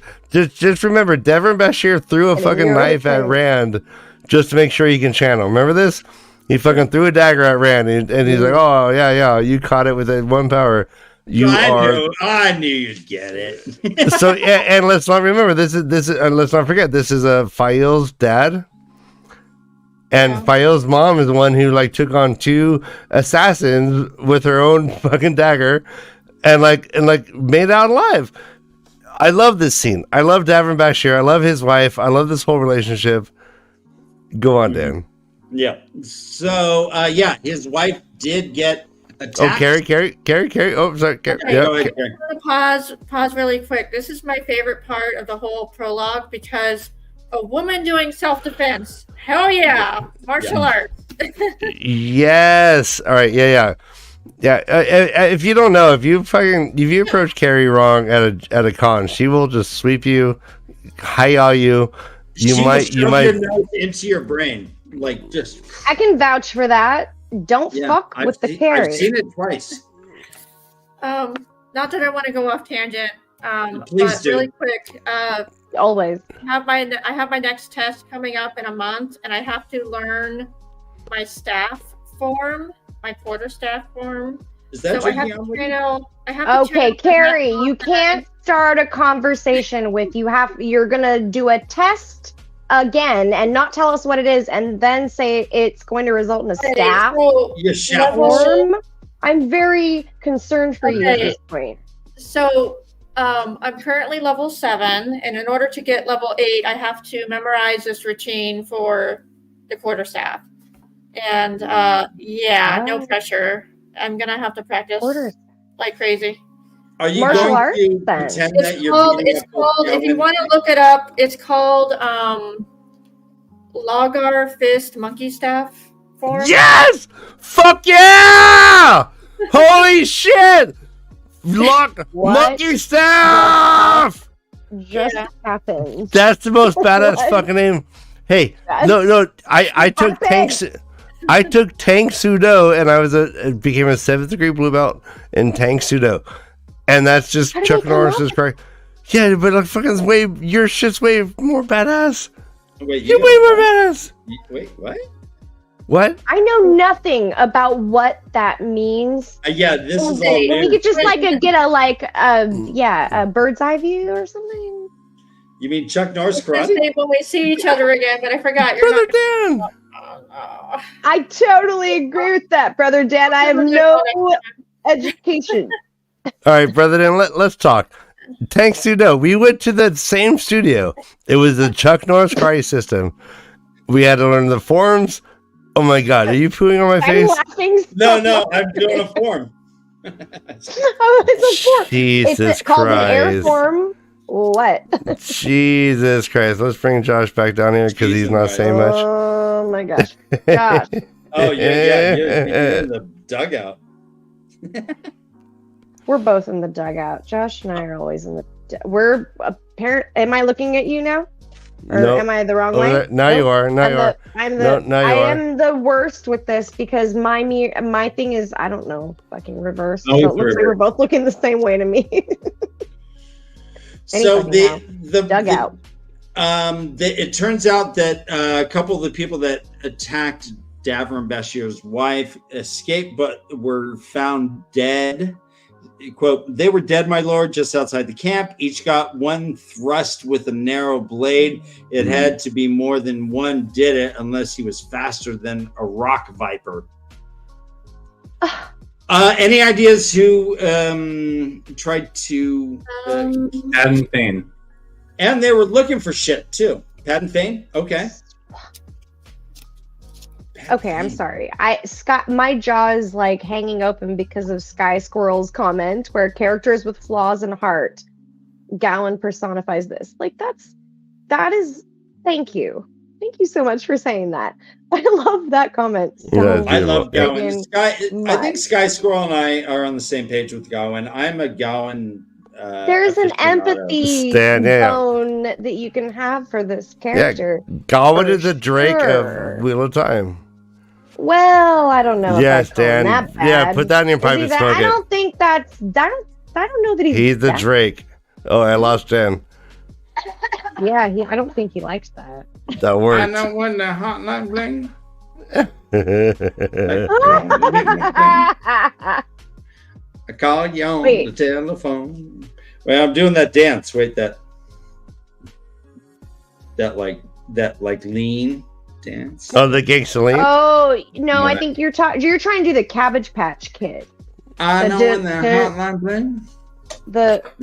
just remember, Davram Bashir threw a fucking knife at Rand just to make sure he can channel. Remember this? He fucking threw a dagger at Rand, and he's like, "Oh yeah, you caught it with that one power." I knew you'd get it. So yeah, and let's not remember this is let's not forget this is Fail's dad. And Fail's mom is the one who like took on 2 assassins with her own fucking dagger and made out alive. I love this scene. I love Davram Bashir. I love his wife. I love this whole relationship. Go on, Dan. Yeah. So his wife did get attacked. Oh, Carrie. Oh, sorry. Carrie. Okay, Yeah. I'm gonna pause really quick. This is my favorite part of the whole prologue because a woman doing self-defense. Hell yeah. Martial arts. Yes. All right. Yeah. If you don't know, if you approach Carrie wrong at a con, she will just sweep you, hi-yaw you. You might your nose into your brain, like just. I can vouch for that. Don't fuck with the Carrie. I've seen it twice. not that I want to go off tangent, Please but do. really quick, Always. I have my next test coming up in a month, and I have to learn my staff form, my quarterstaff form. Is that So I have drinking to on with train you? out. I have to Okay, train out Carrie, that you confidence. can't start a conversation with you're gonna do a test again and not tell us what it is and then say it's going to result in a Okay, staff so Your shaft. level- form. I'm very concerned for you at Okay. this point. So I'm currently level 7, and in order to get level 8, I have to memorize this routine for the quarterstaff. And no What? pressure. I'm gonna have to practice Quarter- like crazy. Are you Martial going arts, to then. pretend It's that you're called. beating It's up called. If you Gowan? want to look it up, it's called Logar Fist Monkey Staff form. Yes! Fuck yeah! Holy shit! Lock What? monkey staff! Just Yeah. happened. That's the most badass What? fucking name. Hey, That's- no, I took happened. I took Tank Sudo and I became a 7th degree blue belt in Tank Sudo. And that's just How did Chuck they come Norris's crack. Yeah, but like fucking your shit's way more badass. Wait, You're way more badass. Wait, what? What? I know nothing about what that means. Yeah, this is all Okay, We new. could just get a bird's eye view or something. You mean Chuck Norris It's the karate? same when we see each other again, but I forgot you're Brother not. Dan! Oh, I totally agree with that, brother Dan. I have no education. All right, brother Dan, let's talk. Tank Sudo. We went to the same studio. It was the Chuck Norris karate system. We had to learn the forms. Oh my god, are you pooing on my I'm face? laughing. So No, I'm doing a form. Oh, it's a form. Jesus It's called an air Christ. form. What? Jesus Christ. Let's bring Josh back down here because he's not Jesus saying much. Oh my gosh. Gosh. Oh, you're in the dugout. We're both in the dugout. Josh and I are always in the. We're apparent. Am I looking at you now? Or Nope. am I the wrong Oh, way? now you are. Now you are. I'm No, the. now you I are. am the worst with this because my thing is I don't know fucking reverse. Oh, So it it's looks like reverse. we're both looking the same way to me. So the Dugout. it turns out that a couple of the people that attacked Davern Bashir's wife escaped, but were found dead. Quote, they were dead, my lord, just outside the camp. Each got one thrust with a narrow blade. It had to be more than one did it, unless he was faster than a rock viper. Any ideas who tried to... Adam Fane. and they were looking for shit, too. Pat and Fane? Okay. Okay, I'm sorry. My jaw is like hanging open because of Sky Squirrel's comment where characters with flaws and heart. Gowan personifies this. Like that is thank you. Thank you so much for saying that. I love that comment. So Yeah, I love Yeah. Gowan. I think Sky Squirrel and I are on the same page with Gowan. I'm a Gowan. There's an aficionado. empathy Yeah. zone that you can have for this character. Gowan For is the Drake sure. of Wheel of Time. Well, I don't know. Yes, if I'd call him Dan. That bad. Yeah, put that in your Is pipe he and that? smoke I it. don't think that's. I don't know that He's the that- Drake. Oh, I lost Dan. Yeah, I don't think he likes that. That I worked. know when the hotline bling. I call you on Wait. the telephone. Well, I'm doing that dance. Wait, that lean dance. Oh, the Gangsta Lean? Oh no, No, I that- think you're trying to do the Cabbage Patch Kid. I know when the the- hotline bling.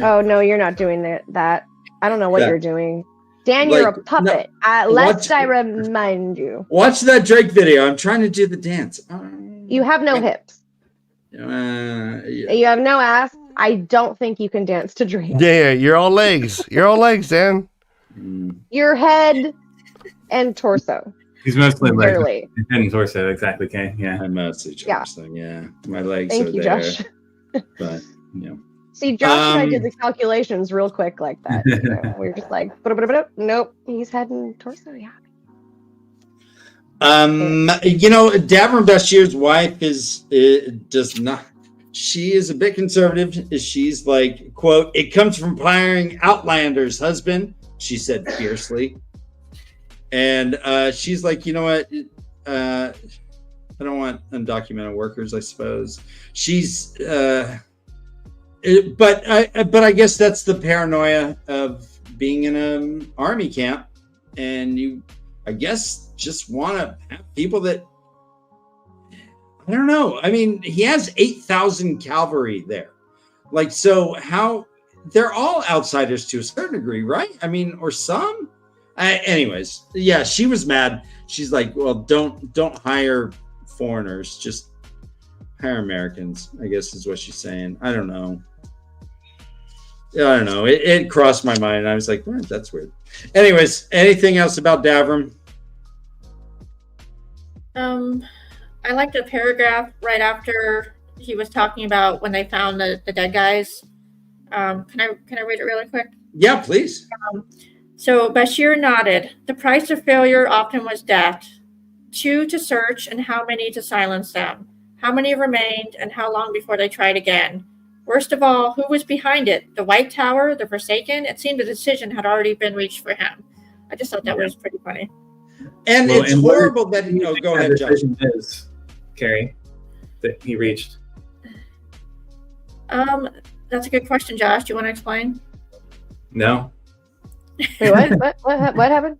Oh no, you're not doing that. I don't know what Yeah. you're doing. Dan, you're a Like, puppet. Watch- Lest I remind you. Watch that Drake video. I'm trying to do the dance. You have no hips. Yeah. You have no ass. I don't think you can dance to Drake. Yeah, you're all legs. You're all legs, Dan. Mm. Your head and torso. He's mostly like Barely. head and torso, exactly. Okay, yeah. I'm mostly Yeah. torso. Yeah. My legs Thank are you, there. Josh. But, you know. See, Josh and I did Um, the calculations real quick like that. You know? We were just like, nope, he's head and torso. Yeah. Davern Bashir's wife does not. she is a bit conservative. She's like, quote, "It comes from firing Outlander's husband," she said fiercely. And she's like, you know what? I don't want undocumented workers, I suppose. She's, but I guess that's the paranoia of being in an army camp, and you, I guess, just want to have people that, I don't know. I mean, he has 8,000 cavalry there, like, so how? They're all outsiders to a certain degree, right? I mean, or some. Anyways, yeah, she was mad. She's like, well, don't hire foreigners, just hire Americans, I guess is what she's saying. I don't know. It crossed my mind. I was like, that's weird. Anyways, anything else about Davram? I liked a paragraph right after he was talking about when they found the dead guys. Can I read it really quick? Yeah, please. So Bashir nodded. The price of failure often was death. 2 to search and how many to silence them. How many remained and how long before they tried again. Worst of all, who was behind it? The White Tower, the Forsaken? It seemed the decision had already been reached for him. I just thought that was pretty funny. And it's horrible that, go ahead, Josh. Is, Carrie, that he reached? That's a good question, Josh. Do you want to explain? No. Wait, what happened? What happened?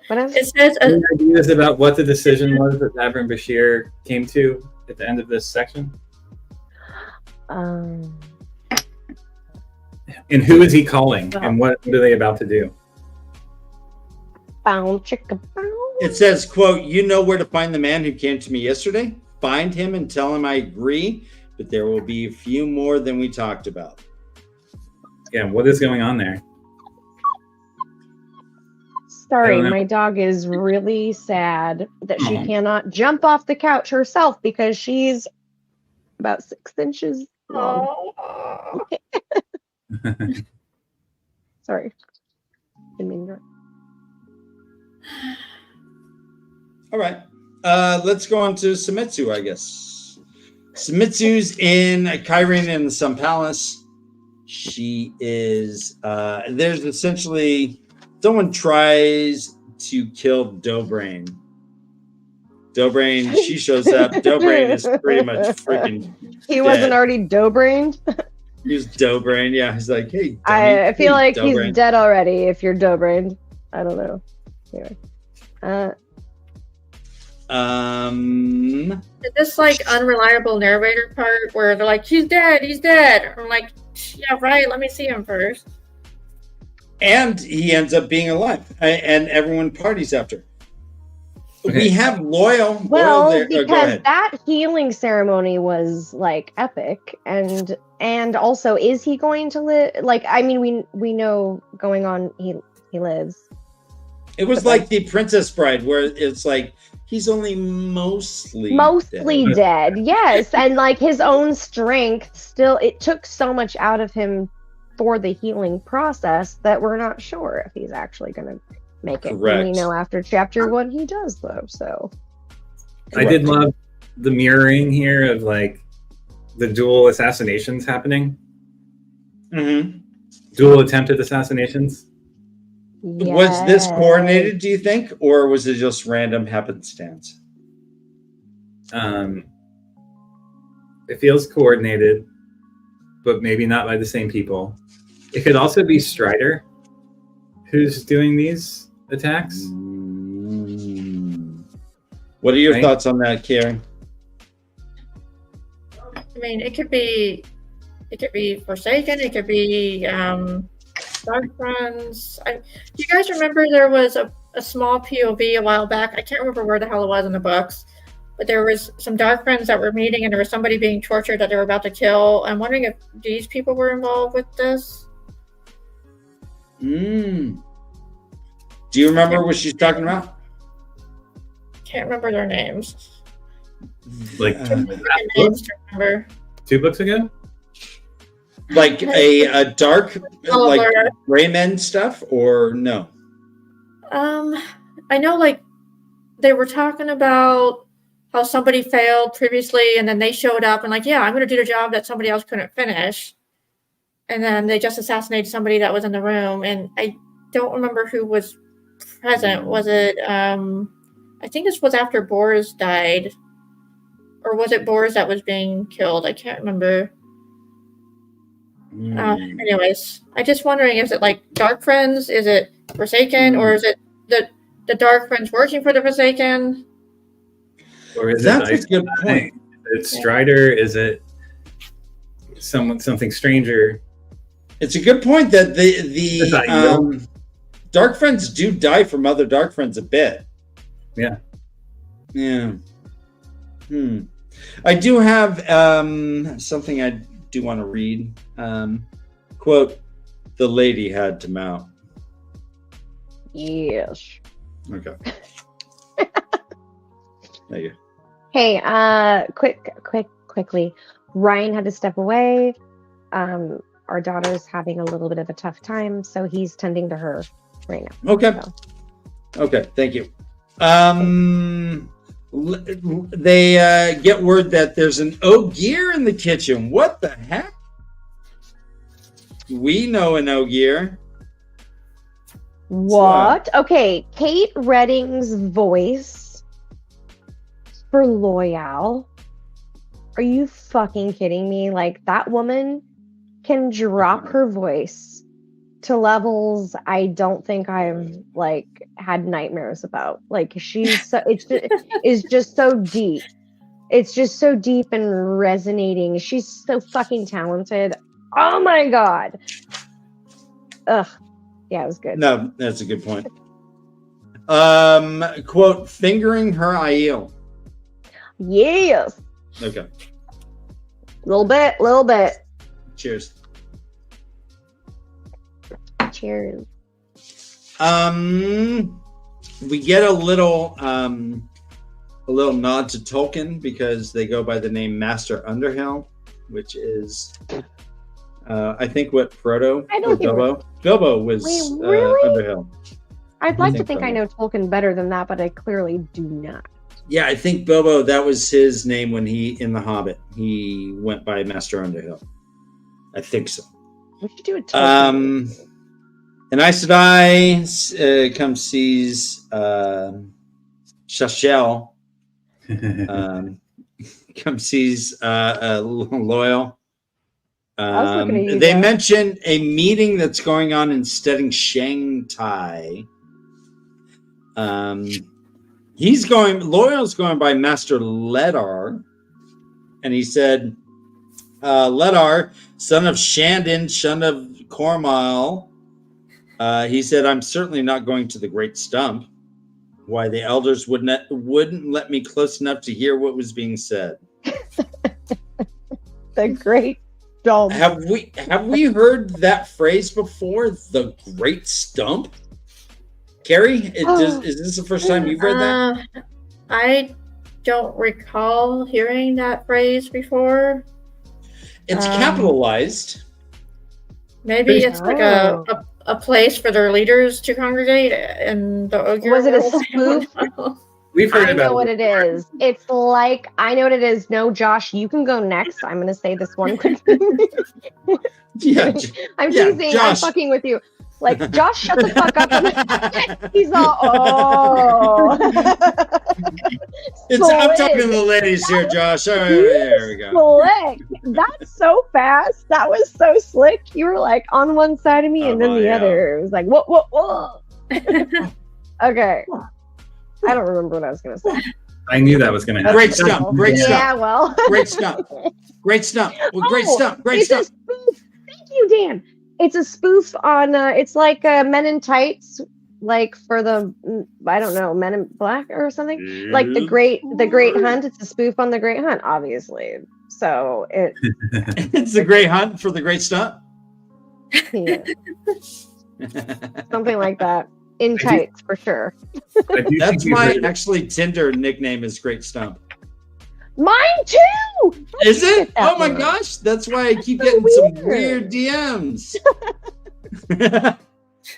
It says any ideas about what the decision was that Davram Bashir came to at the end of this section? And who is he calling? And what are they about to do? Bow, chicka, bow. It says, quote, "You know where to find the man who came to me yesterday. Find him and tell him I agree, but there will be a few more than we talked about." Yeah, what is going on there? Sorry, my dog is really sad that she cannot jump off the couch herself because she's about 6 inches long. Sorry. Didn't mean to. All right. Let's go on to Samitsu, I guess. Samitsu's in Kyrene in the Sun Palace. She is, there's essentially, someone tries to kill Dobrain. She shows up. Dobrain is pretty much freaking He wasn't already dough-brained? He was dough-brained. Yeah, he's like, hey, dummy. I feel like dough-brained. he's dead already if you're dough-brained. I don't know. Anyway. Is this like unreliable narrator part where they're like, he's dead. I'm like, yeah, right. Let me see him first. And he ends up being alive, and everyone parties after. Okay. We have Loyal. Well, there. because that healing ceremony was like epic, and also, is he going to live? Like, I mean, we know going on he lives. It was like the Princess Bride, where it's like he's only mostly dead. Yes, and like his own strength still. It took so much out of him for the healing process that we're not sure if he's actually going to make it. Correct. And we know after chapter 1 he does, though. So I did love the mirroring here of like the dual assassinations happening. Mm-hmm. Dual attempted assassinations. yes. Was this coordinated, do you think, or was it just random happenstance? It feels coordinated, but maybe not by the same people. It could also be Strider who's doing these attacks. What are your thoughts on that, Karen? I mean, it could be Forsaken. It could be Dark Friends. Do you guys remember there was a small POV a while back? I can't remember where the hell it was in the books, but there was some Dark Friends that were meeting, and there was somebody being tortured that they were about to kill. I'm wondering if these people were involved with this. Do you remember what she's talking about? Can't remember their names. Like Names to remember. 2 books ago? Like a dark, like Oliver. Rayman stuff, or no? I know, like they were talking about how somebody failed previously, and then they showed up and like, yeah, I'm going to do the job that somebody else couldn't finish. And then they just assassinated somebody that was in the room. And I don't remember who was present. Was it, I think this was after Boris died. Or was it Boris that was being killed? I can't remember. Anyways, I'm just wondering, is it like Dark Friends? Is it Forsaken? Or is it the Dark Friends working for the Forsaken? Or is That's it a good point. Is it Strider? Is it something stranger? It's a good point that the Dark Friends do die from other Dark Friends a bit. Yeah. Yeah. I do have something I do want to read. Quote, "The lady had to mount." Yes. Okay. There you go. Hey, quickly. Ryan had to step away. Our daughter's having a little bit of a tough time, so he's tending to her right now. Okay. So. Okay, thank you. They get word that there's an Ogier in the kitchen. What the heck? We know an Ogier. What? Okay, Kate Redding's voice for Loyal. Are you fucking kidding me? Like, that woman can drop her voice to levels I don't think I've like had nightmares about. Like, she's so it's just so deep. It's just so deep and resonating. She's so fucking talented. Oh my god. Ugh. Yeah, it was good. No, that's a good point. Quote, "Fingering her Aiel." Yes. Okay. Little bit. Cheers. Cheers. We get a little nod to Tolkien because they go by the name Master Underhill, which is I think what Frodo or Bilbo was. Wait, really? Underhill. I'd like to think I know Tolkien better than that, but I clearly do not. Yeah, I think Bilbo, that was his name when in The Hobbit. He went by Master Underhill. I think so. We should do a Tolkien. And Aes Sedai comes sees Shashel. Comes sees Loyal. They mention a meeting that's going on in Stedding Shanghai. Loyal's going by Master Ledar, and he said, Ledar, son of Shandon, son of Cormal, he said, "I'm certainly not going to the Great Stump. Why, the elders wouldn't let me close enough to hear what was being said." The Great Stump. Have we heard that phrase before? The Great Stump? Carrie, is this the first time you've heard that? I don't recall hearing that phrase before. It's capitalized. Maybe it's like a place for their leaders to congregate in the Ogier. Was it a spoof? We've heard I about know what it is. It's like, I know what it is. No, Josh, you can go next. I'm going to say this one quick thing. Yeah, I'm teasing. Josh. I'm fucking with you. Like, Josh, shut the fuck up. He's all, oh. I'm talking to the ladies here, Josh. All right, there we go. Slick. That's so fast. That was so slick. You were like on one side of me and then the other. It was like, whoa. Okay. I don't remember what I was going to say. I knew that was going to happen. Great stump. Yeah, well. Great stump. Great stump. Great stump. It's a spoof. Thank you, Dan. It's a spoof on, it's like Men in Tights, like for the, I don't know, Men in Black or something. Yeah. Like the Great Hunt. It's a spoof on the Great Hunt, obviously. So it's the Great Hunt for the Great Stump. Yeah. Something like that. In tights, for sure. That's my actually Tinder nickname is Great Stump. Mine too. Is it? Oh my gosh! That's why I keep getting some weird DMs.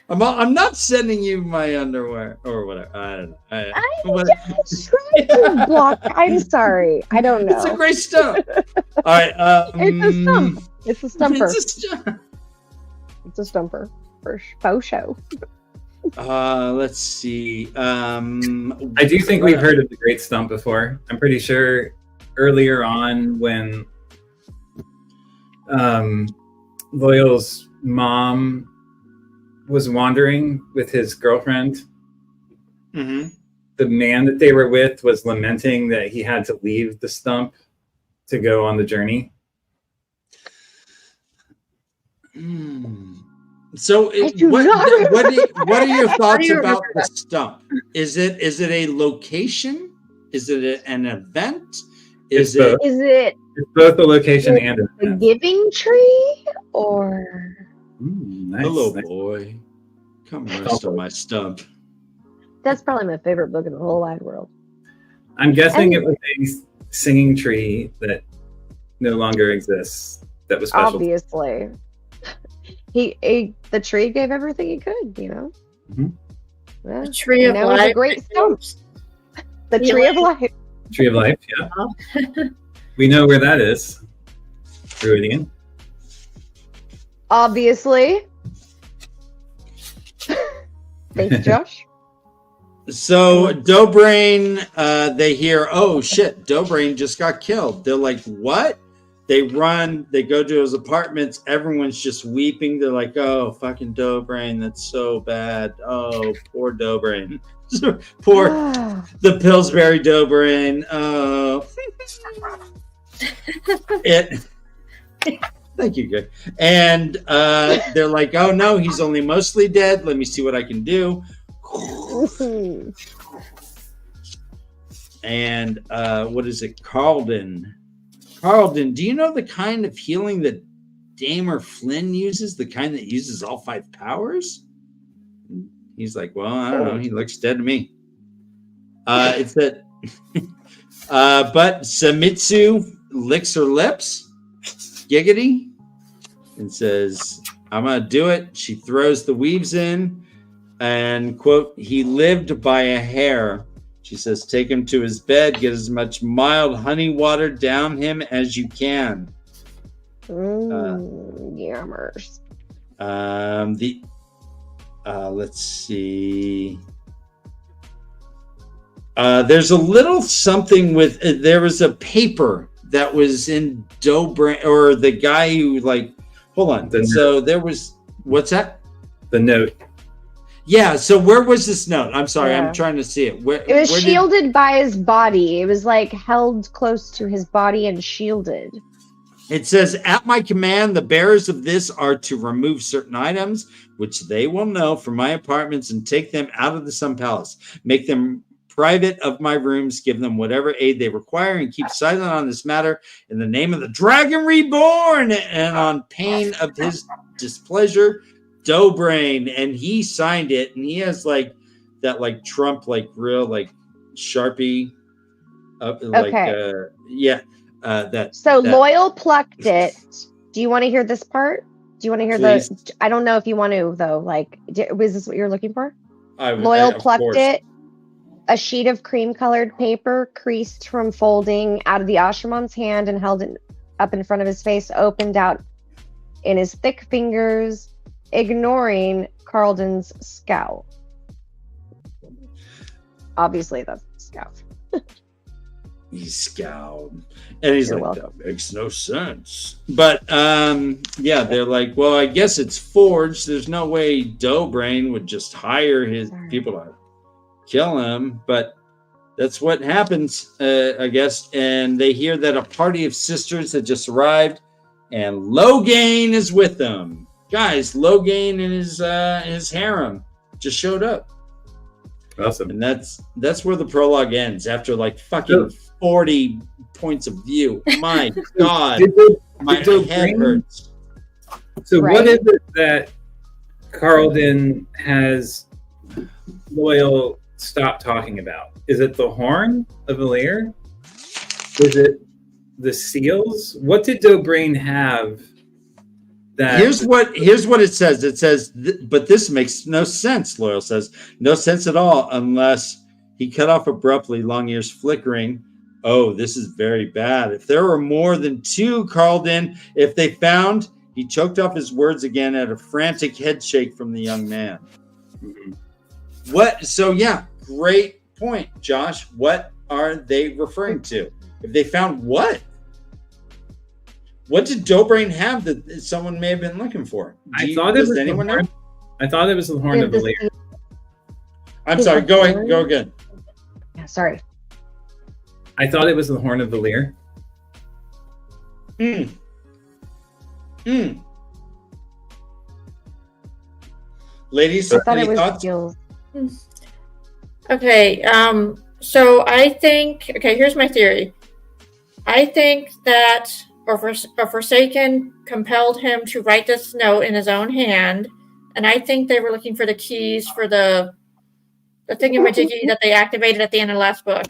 I'm not sending you my underwear or whatever. I don't know. I'm sorry. I don't know. It's a great stump. All right. It's a stump. It's a stumper. It's a stumper for faux show. Let's see. I do think we've heard of the Great Stump before. I'm pretty sure earlier on when Loyal's mom was wandering with his girlfriend, the man that they were with was lamenting that he had to leave the stump to go on the journey. So what are your thoughts about the stump? Is it a location? Is it an event? Is it it's both a location and an event. A giving tree or nice. Hello, boy. Come rest on my stump. That's probably my favorite book in the whole wide world. I'm guessing it was a singing tree that no longer exists. That was special. Obviously. The tree gave everything he could, you know. Yeah. The tree of life. A great stump. The tree of life. Tree of life, yeah. We know where that is. Ruidian. Obviously. Thanks, Josh. So Dobrain, they hear, oh shit, Dobrain just got killed. They're like, what? They run, they go to his apartments. Everyone's just weeping. They're like, oh, fucking Dobrain, that's so bad. Oh, poor Dobrain. Poor the Pillsbury Dobrain. Oh. Thank you, good. And they're like, oh no, he's only mostly dead. Let me see what I can do. And what is it? Carlton, do you know the kind of healing that Damer Flynn uses? The kind that uses all 5 powers? He's like, well, I don't know. He looks dead to me. It's that. But Samitsu licks her lips, giggity, and says, I'm going to do it. She throws the weaves in and, quote, he lived by a hair. She says, take him to his bed, get as much mild honey water down him as you can. Yammers. Let's see. There's a little something with, there was a paper that was in Dobrain, or the guy who, like, hold on. So there was, what's that? The note. Yeah, so where was this note? I'm sorry, I'm trying to see it. It was shielded by his body. It was like held close to his body and shielded. It says, at my command, the bearers of this are to remove certain items, which they will know from my apartments, and take them out of the Sun Palace. Make them private of my rooms, give them whatever aid they require, and keep silent on this matter in the name of the Dragon Reborn, and on pain of his displeasure, Dobrain. And he signed it, and he has like that, like Trump, like real, like Sharpie, Loyal plucked it. Do you want to hear this part? Do you want to hear I don't know if you want to though. Like, was this what you're looking for? Loyal plucked it. A sheet of cream-colored paper, creased from folding out of the Ashamon's hand, and held it up in front of his face, opened out in his thick fingers, ignoring Carlton's scowl. Obviously, that's the scowl. He scowled, and he's You're like, welcome. that makes no sense. But yeah, they're like, well, I guess it's forged. There's no way Dobrain would just hire his people to kill him, but that's what happens, I guess. And they hear that a party of sisters had just arrived, and Logain is with them. Guys, Logain and his harem just showed up. Awesome. And that's where the prologue ends, after like fucking 40 points of view. My God, my head hurts. So what is it that Carlton has Loyal stop talking about? Is it the horn of Valir? Is it the seals? What did Dobrain have Here's what it says. It says, but this makes no sense, Loyal says. No sense at all unless he cut off abruptly, long ears flickering. Oh, this is very bad. If there were more than two called in, if they found, he choked off his words again at a frantic head shake from the young man. Mm-hmm. What? So, yeah, great point, Josh. What are they referring to? If they found what? What did Dobrain have that someone may have been looking for? Does anyone know? I thought it was the horn of the Lear. I'm sorry. Go again. Yeah, sorry. I thought it was the horn of the Lear. Ladies, any thoughts? Okay. So I think. Okay. Here's my theory. I think that. Or Forsaken compelled him to write this note in his own hand, and I think they were looking for the keys for the thingamajiggy that they activated at the end of the last book.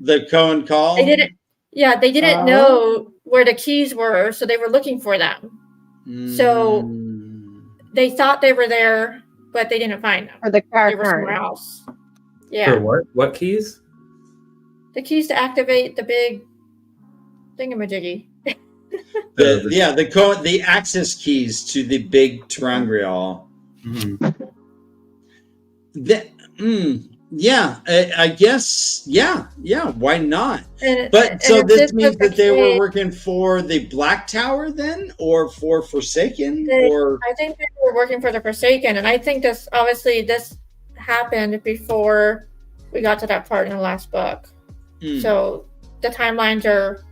The Cohen call? They didn't know where the keys were, so they were looking for them. So they thought they were there, but they didn't find them. Or the car they were somewhere else. Yeah. For what? What keys? The keys to activate the big thingamajiggy. The access keys to the big terangrial. I guess, why not? So this means that they were working for the Black Tower then, or for Forsaken? I think they were working for the Forsaken, and I think this happened before we got to that part in the last book. So the timelines are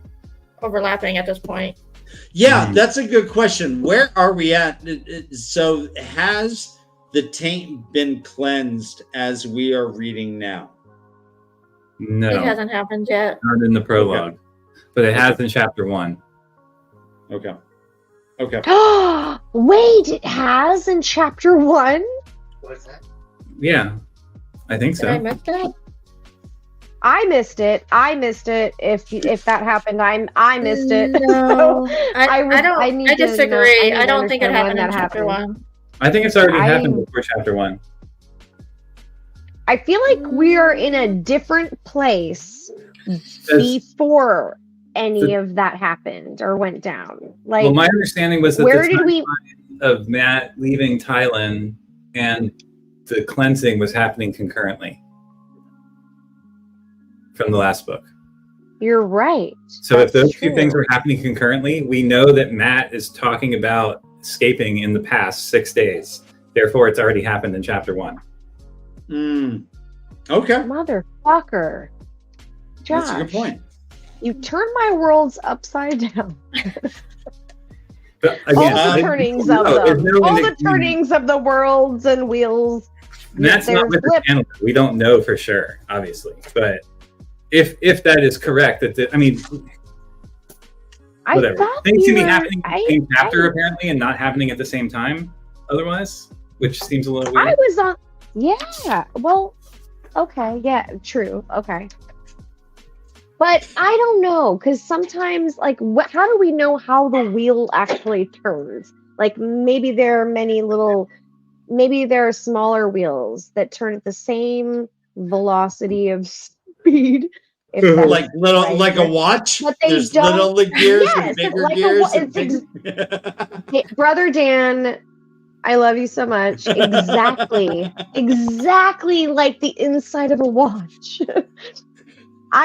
overlapping at this point. Yeah, that's a good question. Where are we at? So has the taint been cleansed as we are reading now? No. It hasn't happened yet. Not in the prologue. Okay. But it has in chapter 1. Okay. Wait, it has in chapter 1? What's that? Yeah. I think so. Did I miss that? I missed it. If that happened, I missed it. No, So I disagree. I don't think it happened in chapter 1. I think it's already happened before chapter 1. I feel like we are in a different place before any of that happened or went down. Like, well, my understanding was that where the did we of Matt leaving Thailand and the cleansing was happening concurrently from the last book. You're right. So if those two things were happening concurrently, we know that Matt is talking about escaping in the past 6 days. Therefore, it's already happened in chapter 1. Okay. Motherfucker. Josh, that's a good point. You turned my worlds upside down. But again, all the turnings of them. All the turnings of the worlds and wheels. Matt's not with the channel. We don't know for sure, obviously. But if that is correct, whatever. Things can be happening in the same chapter apparently and not happening at the same time otherwise, which seems a little weird. I was on, yeah, well, okay, yeah, true, okay. But I don't know, because sometimes, like, how do we know how the wheel actually turns? Like, maybe there are smaller wheels that turn at the same velocity of speed. Like a watch. But they There's don't. Little gears and bigger gears. Hey, Brother Dan, I love you so much. Exactly like the inside of a watch.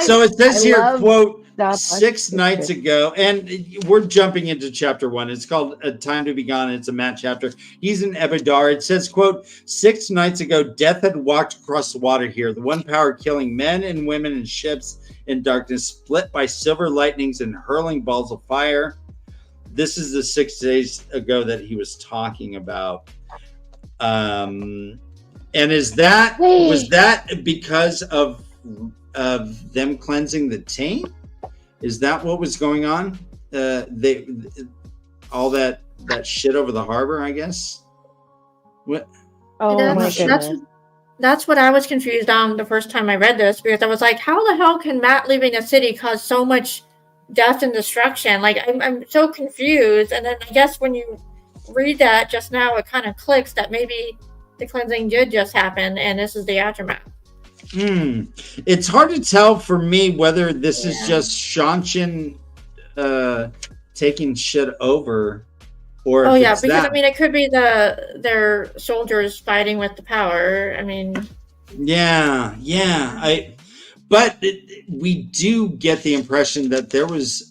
So it says here, quote, 6 nights ago, and we're jumping into chapter 1. It's called A Time to Be Gone. It's a Matt chapter. He's in Ebadar. It says, quote, 6 nights ago, death had walked across the water here. The one power killing men and women and ships in darkness, split by silver lightnings and hurling balls of fire. This is the 6 days ago that he was talking about. And was that because of them cleansing the taint? Is that what was going on? All that shit over the harbor, I guess. What? Oh my goodness. That's what I was confused on the first time I read this, because I was like, how the hell can Matt leaving a city cause so much death and destruction? Like, I'm so confused. And then I guess when you read that just now, it kind of clicks that maybe the cleansing did just happen, and this is the aftermath. It's hard to tell for me whether this is just Shanshin taking shit over, or because I mean, it could be their soldiers fighting with the power. I mean, but we do get the impression that there was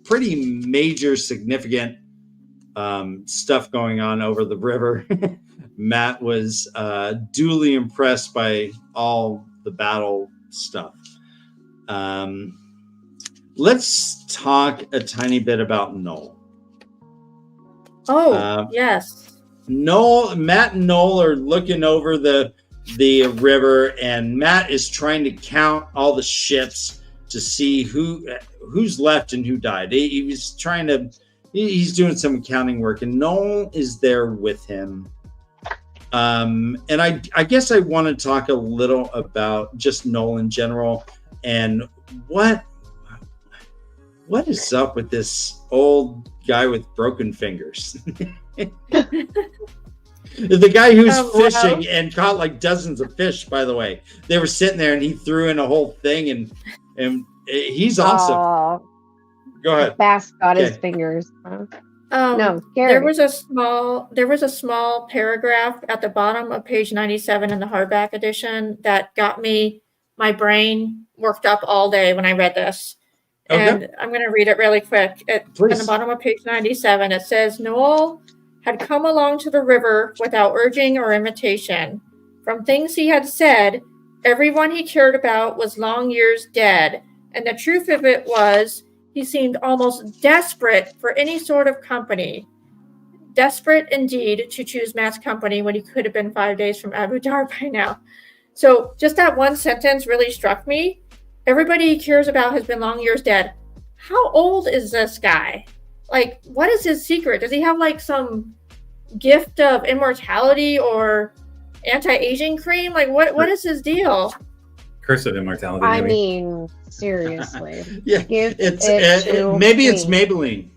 pretty major, significant stuff going on over the river. Matt was duly impressed by all the battle stuff. Let's talk a tiny bit about Noel. Yes. Matt and Noel are looking over the river, and Matt is trying to count all the ships to see who's left and who died. He's doing some accounting work, and Noel is there with him. And I guess I want to talk a little about just Noel in general, and what is up with this old guy with broken fingers. The guy who's fishing and caught like dozens of fish, by the way. They were sitting there and he threw in a whole thing, and he's awesome. Go ahead. Bass got his fingers. No, Gary. There was a small paragraph at the bottom of page 97 in the hardback edition that got my brain worked up all day when I read this. Okay. And I'm going to read it really quick. At the bottom of page 97, it says, Noel had come along to the river without urging or invitation. From things he had said, everyone he cared about was long years dead. And the truth of it was, he seemed almost desperate for any sort of company. Desperate indeed to choose Matt's company when he could have been 5 days from Abu Dhar by now. So just that one sentence really struck me. Everybody he cares about has been long years dead. How old is this guy? Like, what is his secret? Does he have like some gift of immortality or anti-aging cream? Like, what is his deal? Curse of immortality. I mean, seriously. Yeah, maybe it's Maybelline.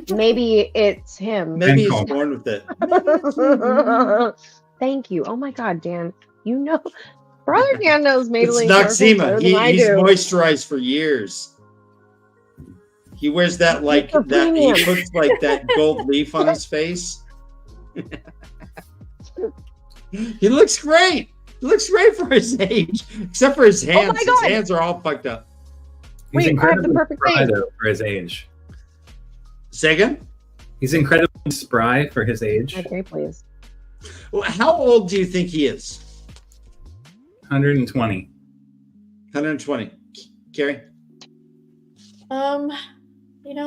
Maybe it's him. Maybe he's born with it. Thank you. Oh my God, Dan. You know, Brother Dan knows Maybelline. It's Noxzema. He's moisturized for years. He wears that like that. He puts like that gold leaf on his face. He looks great. He looks great for his age, except for his hands. His hands are all fucked up. He's incredibly spry, thing. though, for his age. Say again? He's incredibly spry for his age. Okay, please. Well, how old do you think he is? 120. 120. Carrie?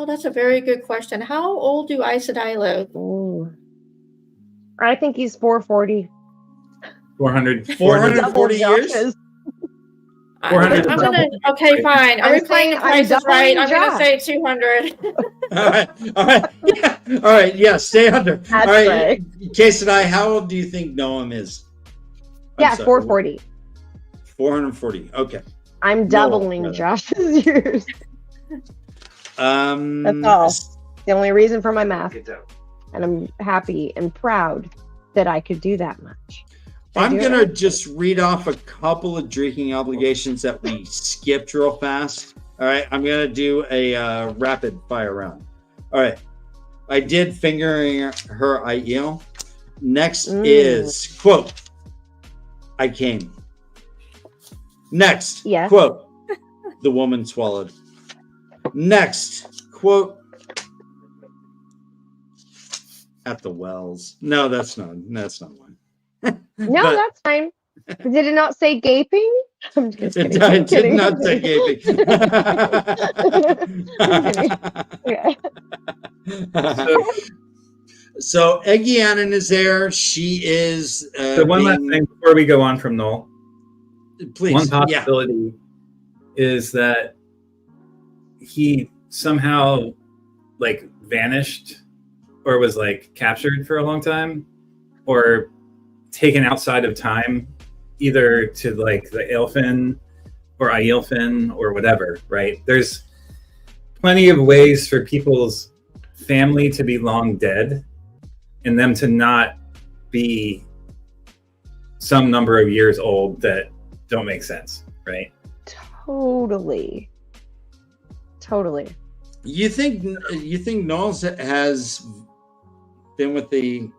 That's a very good question. How old do Aes Sedai live? Ooh. I think he's 440. 440 years? 400. Okay, fine. Are we playing the Price is Right? I'm going to say 200. All right. Yeah, stay under. That's all right. right. Case and I, how old do you think Noam is? 440. 440. Okay. I'm doubling Josh's years. That's all. The only reason for my math. And I'm happy and proud that I could do that much. I'm going to just read off a couple of drinking obligations that we skipped real fast. All right. I'm going to do a rapid fire round. All right. I did fingering her Aiel. Next is, quote, I came. Next, quote, the woman swallowed. Next, quote, at the wells. No, that's not one. No, that's fine. Did it not say gaping? I'm just kidding. It did not say gaping. So Eggianan is there. She is. So one last thing before we go on from Noel. Please. One possibility is that he somehow like vanished or was like captured for a long time or taken outside of time, either to like the Aelfin or Aielfin or whatever, right? There's plenty of ways for people's family to be long dead and them to not be some number of years old that don't make sense, right? Totally. You think Knowles has been with the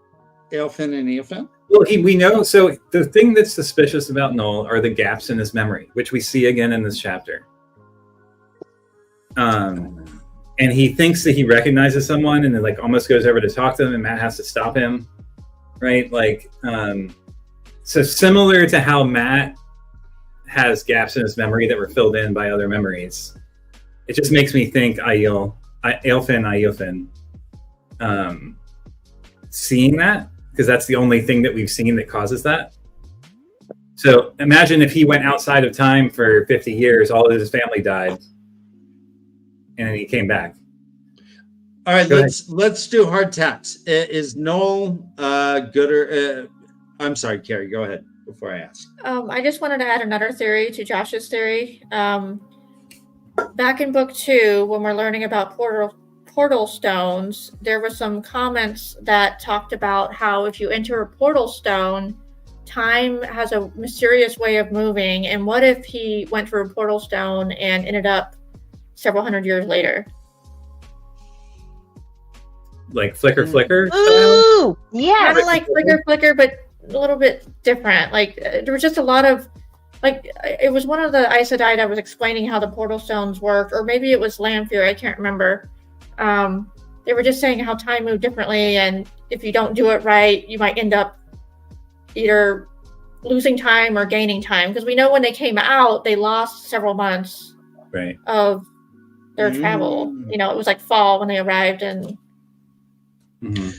Aelfinn and Eowyn? Well, we know. So the thing that's suspicious about Noel are the gaps in his memory, which we see again in this chapter. And he thinks that he recognizes someone, and then like almost goes over to talk to them, and Matt has to stop him, right? Like, so similar to how Matt has gaps in his memory that were filled in by other memories. It just makes me think Eowyn, seeing that, because that's the only thing that we've seen that causes that. So imagine if he went outside of time for 50 years, all of his family died, and then he came back. All right, let's do hard taps. Is Noel good or? I'm sorry, Carrie. Go ahead before I ask. I just wanted to add another theory to Josh's theory. Back in book 2, when we're learning about portal stones, there were some comments that talked about how if you enter a portal stone, time has a mysterious way of moving. And what if he went through a portal stone and ended up several hundred years later? Like flicker. Ooh, yeah. Kind of like flicker, but a little bit different. Like there was just a lot of, like, it was one of the Aes Sedai that was explaining how the portal stones worked, or maybe it was Lanfear, I can't remember. They were just saying how time moved differently, and if you don't do it right, you might end up either losing time or gaining time. Because we know when they came out, they lost several months of their travel. You know, it was like fall when they arrived, and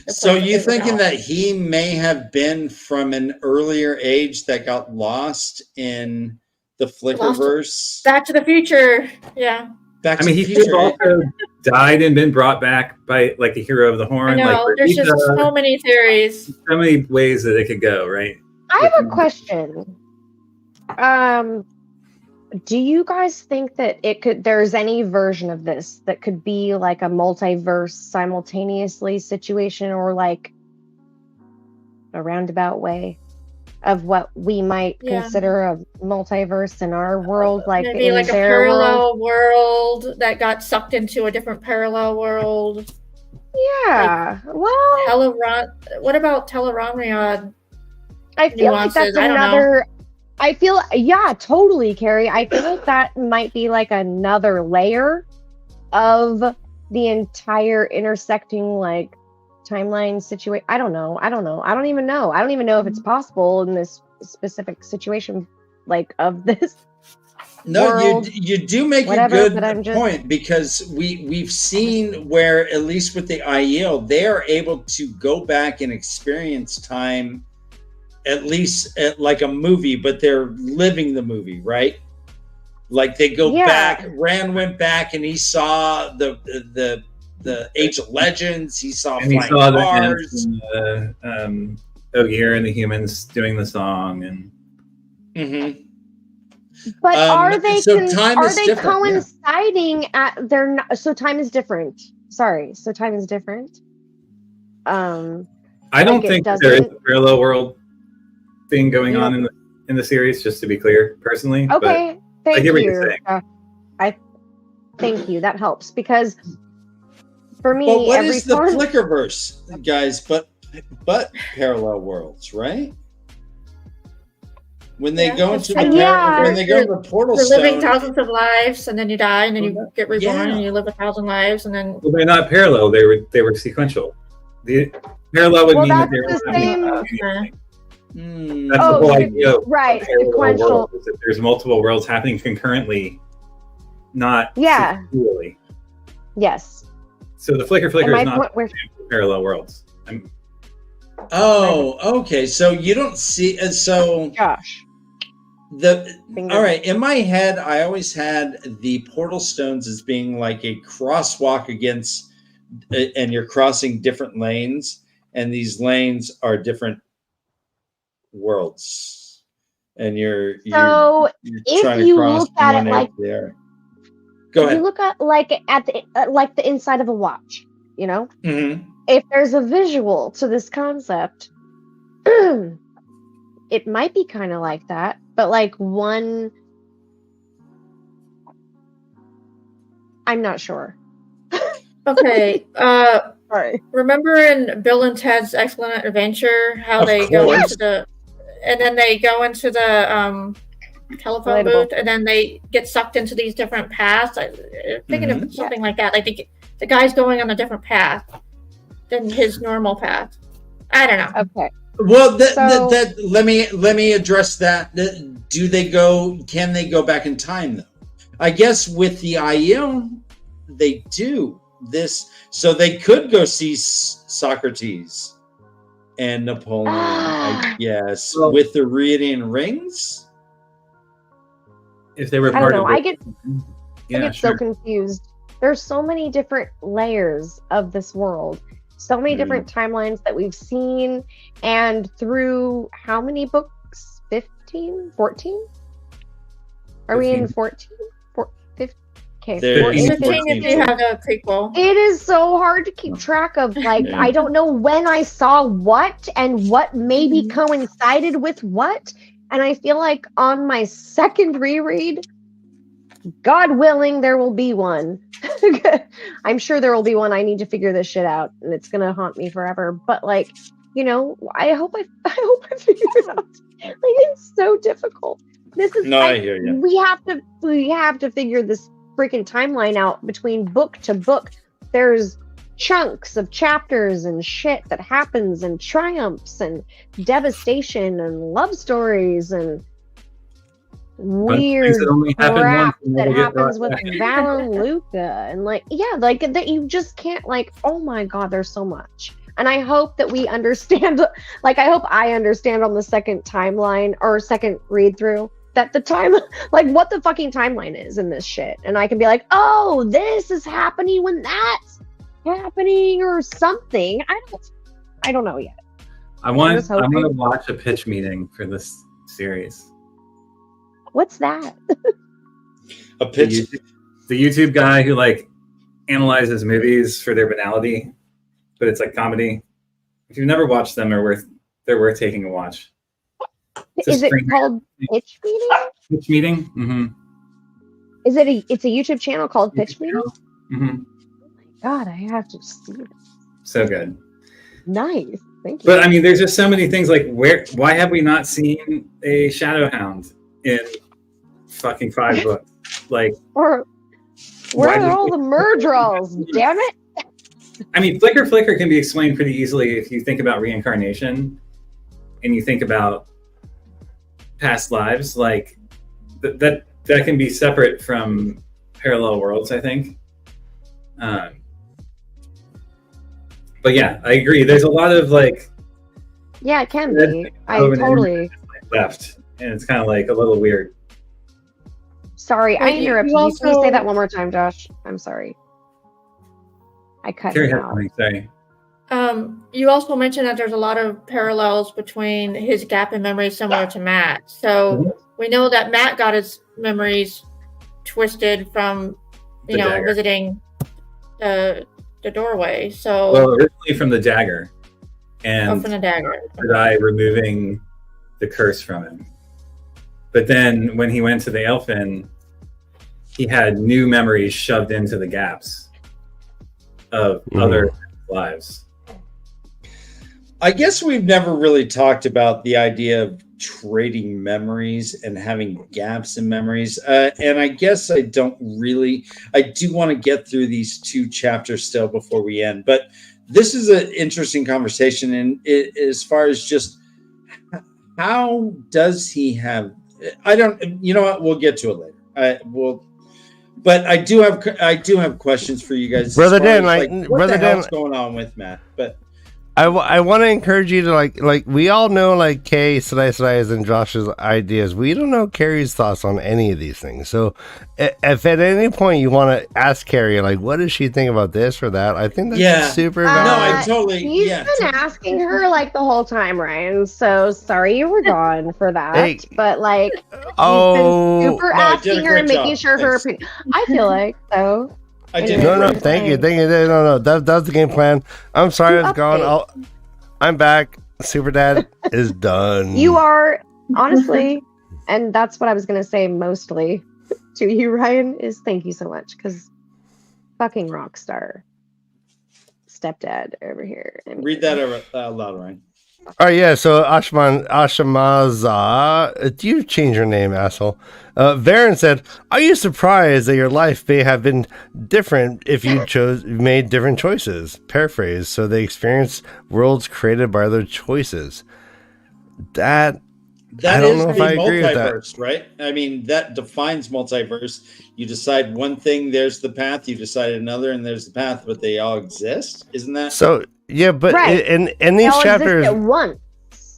so you thinking that he may have been from an earlier age that got lost in the Flickerverse? Back to the Future, yeah. He could have also died and been brought back by like the hero of the horn. I know, like, there's just so many theories. So many ways that it could go, right? I have a question. Do you guys think that there's any version of this that could be like a multiverse simultaneously situation, or like a roundabout way of what we might consider a multiverse in our world? Like maybe like a parallel world that got sucked into a different parallel world. Yeah. Like, well, what about Teleramriad? I feel like that's another. Totally, Carrie. I feel like that might be like another layer of the entire intersecting like timeline situation. I don't know. I don't even know if it's possible in this specific situation, like of this. No, world, you do make a good point, because we've seen where, at least with the Aiel, they are able to go back and experience time, at least like a movie, but they're living the movie, right? Like they go back. Rand went back and he saw the Age of Legends. He saw flying cars. Ogier and the humans doing the song, and. But are they coinciding at their? So time is different. Sorry, so time is different. I don't think there is a parallel world thing going on in the series. Just to be clear, personally. Okay, but thank I hear what you. you're saying. Thank you. That helps, because for me, well, what is the Flickerverse, guys? But parallel worlds, right? When they go into the portal stone, you're living thousands of lives, and then you die, and then you get reborn, and you live 1,000 lives, and then. Well, they're not parallel. They were sequential. The parallel would mean that they were same. That's the whole idea. Right, sequential. That there's multiple worlds happening concurrently, not sequentially. Yes. So the flicker is not parallel worlds. Okay. So you don't see. So Josh. All right. In my head, I always had the portal stones as being like a crosswalk against, and you're crossing different lanes, and these lanes are different worlds, and you're trying to cross look at it like there. Go ahead. You look at like the inside of a watch. you know? Mm-hmm. If there's a visual to this concept, it might be kind of like that, but like one, I'm not sure. Okay. Sorry. Remember in Bill and Ted's Excellent Adventure how Of they go course. into the, and then they go into the telephone Relatable. booth, and then they get sucked into these different paths. I'm thinking Mhm. of something like that. Like the guy's going on a different path than his normal path. I don't know. Okay. Well, So- let me address that. Can they go back in time though? I guess with the IM, they do this, so they could go see Socrates and Napoleon. I guess Well- with the Radiant Rings. If they were I don't part know. of I it. get Yeah, I get sure. so confused. There's so many different layers of this world, so many different timelines that we've seen, and through how many books? 15? 14? Are we in 15. 14? 15? Okay, There 14, is 15 if 15. you have a prequel. It is so hard to keep track of. Like, Yeah. I don't know when I saw what and what maybe coincided with what. And I feel like on my second reread, God willing, there will be one. I'm sure there will be one. I need to figure this shit out, and it's gonna haunt me forever. But like, you know, I hope I figure it out. Like, it's so difficult. This is No, I hear you. We have to figure this freaking timeline out between book to book. There's chunks of chapters and shit that happens, and triumphs and devastation and love stories and Bunch of weird things that only happen crap once and that then get happens brought with back. Val and Luca, and like, yeah, like that you just can't, like, oh my god, there's so much. And I hope that we understand, like, I hope I understand on the second timeline or second read through that the time, like, what the fucking timeline is in this shit, and I can be like, oh, this is happening when that's happening or something. I don't know yet. I want just hoping- to watch a pitch meeting for this series. What's that? A pitch. The YouTube guy who like analyzes movies for their banality, but it's like comedy. If you've never watched them, they're worth taking a watch. It's a Is it screen- called Pitch Meeting? Pitch meeting? Mm-hmm. Is it it's a YouTube channel called Pitch Meeting? Mm-hmm. God, I have to see it. So good. Nice. Thank you. But I mean, there's just so many things like why have we not seen a Shadowhound in fucking 5 books? Like, Or where Why are do all the Murdrolls? Damn it! I mean, Flicker can be explained pretty easily if you think about reincarnation and you think about past lives. Like that can be separate from parallel worlds, I think. But yeah, I agree. There's a lot of like Yeah, it can Red be. I over there. totally. left, and it's kind of like a little weird. Sorry, I Well, you interrupted you. Please say also- that one more time, Josh. I'm sorry. I cut Carrie him had out. something to say. You also mentioned that there's a lot of parallels between his gap in memory similar to Matt. So Mhm. we know that Matt got his memories twisted from, The dagger. visiting the doorway. So Well, originally from the dagger, and from the dagger. Jedi removing the curse from him. But then when he went to the Elfin, he had new memories shoved into the gaps of other lives. I guess we've never really talked about the idea of trading memories and having gaps in memories. And I guess I do want to get through these 2 chapters still before we end. But this is an interesting conversation. And as far as just how does he have, you know what, we'll get to it later. But I do have questions for you guys. Brother as far Dan, as, what Brother the Dan- hell's going on with Matt? But I want to encourage you to like we all know like Kay, Slice's and Josh's ideas. We don't know Carrie's thoughts on any of these things. So if at any point you want to ask Carrie like what does she think about this or that, I think that's super no, valid. I totally He's been asking her like the whole time, Ryan. So sorry you were gone for that. Hey. But like, Oh, he's been super No, I did a asking her great and making job. sure her Thanks. opinion. I feel like so. I did. No, thank you. No. That's the game plan. I'm sorry, it's gone. I'm back. Super Dad is done. You are, honestly, and that's what I was going to say mostly to you, Ryan, is thank you so much, because fucking rock star. Stepdad over here. Read that out loud, Ryan. All right, yeah. So Ashmaza, you change your name, asshole. Varen said, "Are you surprised that your life may have been different if you made different choices?" Paraphrase. So they experience worlds created by their choices. I don't know if I agree with that. Right? I mean, that defines multiverse. You decide one thing, there's the path. You decide another, and there's the path, but they all exist. Isn't that so? Yeah, but in these chapters,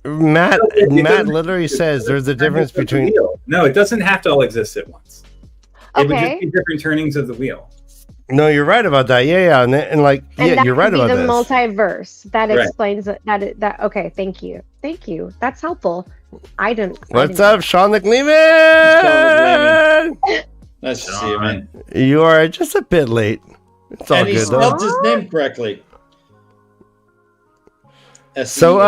Matt literally says there's a difference between. No, it doesn't have to all exist at once. It would just be different turnings of the wheel. No, you're right about that. Yeah, and you're right about the this. Multiverse that explains that. Okay, thank you. That's helpful. What's up, Sean McLeaman? Nice to see you, man. You are just a bit late. It's all and good. He spelled his name correctly. So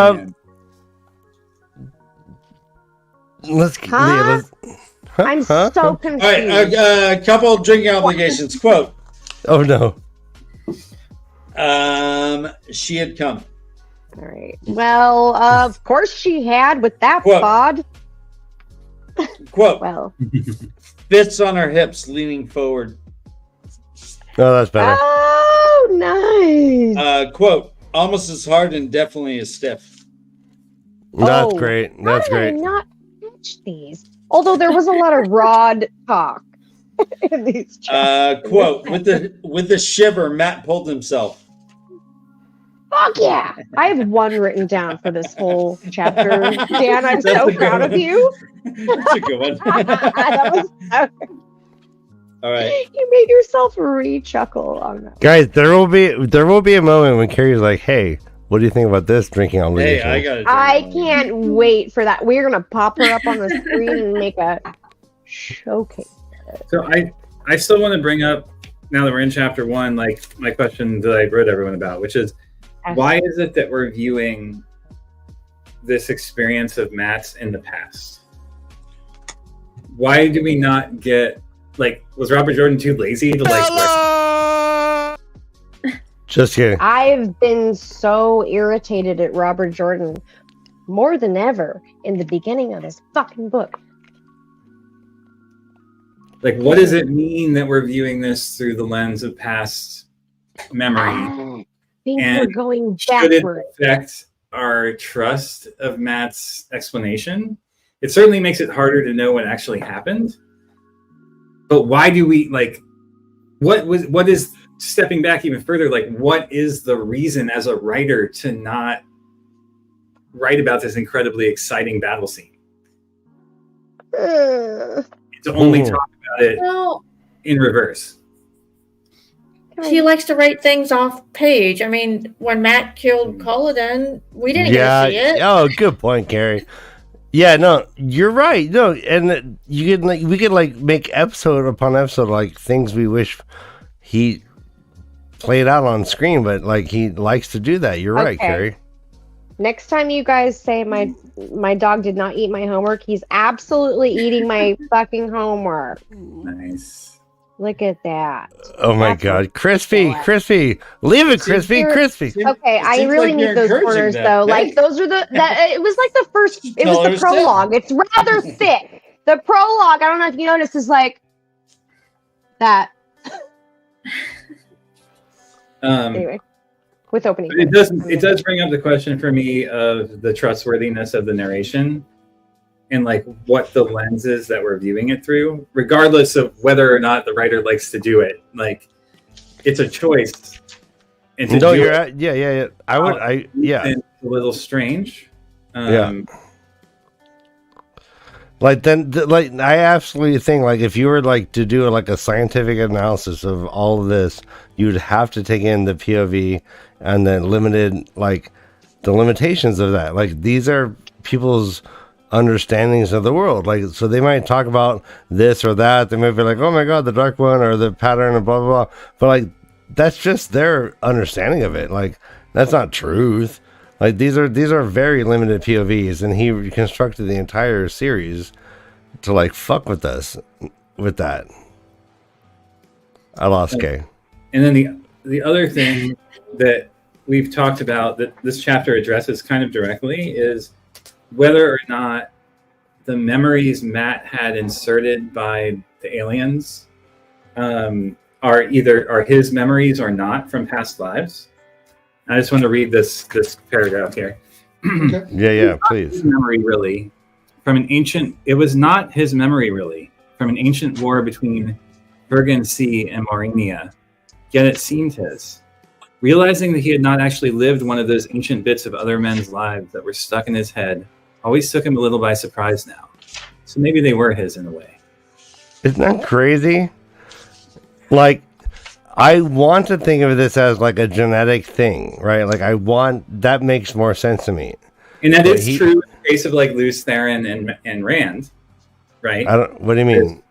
let's. I'm so confused. All right, a couple of drinking obligations. Quote. Oh no. She had come. All right. Well, of course she had with that bod. Quote. Well. Fits on her hips, leaning forward. Oh, that's better. Oh, nice. Quote. Almost as hard and definitely as stiff. That's great. That's great. I did not catch these. Although there was a lot of rod talk in these chapters. Quote. With the shiver, Matt pulled himself. Fuck yeah! I have one written down for this whole chapter. Dan, I'm so proud of you. That's a good one. That was so good. All right. You made yourself re-chuckle on that. Guys, there will be a moment when Carrie's like, "Hey, what do you think about this drinking obligation?" Hey, I can't wait for that. We're gonna pop her up on the screen and make a showcase. So I still want to bring up, now that we're in chapter 1, like my question that I wrote everyone about, which is, why is it that we're viewing this experience of Matt's in the past? Why do we not get, like, was Robert Jordan too lazy to Just kidding. I've been so irritated at Robert Jordan more than ever in the beginning of this fucking book. Like, what does it mean that we're viewing this through the lens of past memory? Things and are going should it backward. affect our trust of Matt's explanation? It certainly makes it harder to know what actually happened. But why do we, like, what is, stepping back even further, like, what is the reason as a writer to not write about this incredibly exciting battle scene? To only talk about it in reverse. He likes to write things off page. I mean, when Matt killed Culloden, we didn't get to see it. Oh, good point, Carrie. Yeah, no, you're right. No, and we could make episode upon episode, like, things we wish he played out on screen, but like, he likes to do that. You're right, Carrie. Next time you guys say my dog did not eat my homework, he's absolutely eating my fucking homework. Nice. Look at that. Oh my God. Crispy. Leave it, Crispy. Okay, I really need those corners though. Like, those are it was like the first, it was the prologue. It's rather thick. The prologue, I don't know if you noticed, is like that. Anyway, with opening. It does bring up the question for me of the trustworthiness of the narration and like what the lens is that we're viewing it through, regardless of whether or not the writer likes to do it. Like, it's a choice. And no, you're right. Yeah. It's a little strange. Like, I absolutely think, like, if you were like to do like a scientific analysis of all of this, you'd have to take in the POV and then the limitations of that. Like, these are people's understandings of the world. Like, so they might talk about this or that. They might be like, oh my God, the dark one or the pattern and blah, blah, blah. But like, that's just their understanding of it. Like, that's not truth. Like, these are very limited POVs, and he reconstructed the entire series to like fuck with us with that. I lost Kay. And then the other thing that we've talked about that this chapter addresses kind of directly is whether or not the memories Matt had inserted by the aliens are his memories or not from past lives. I just want to read this paragraph here. Okay. Yeah, please. Memory really it was not his memory really from an ancient war between Bergen Sea and Maurinia, yet it seemed his. Realizing that he had not actually lived one of those ancient bits of other men's lives that were stuck in his head always took him a little by surprise now. So maybe they were his in a way. Isn't that crazy? Like, I want to think of this as like a genetic thing, right? Like, that makes more sense to me. And that is true in the case of like Luce Theron and Rand, right? What do you mean?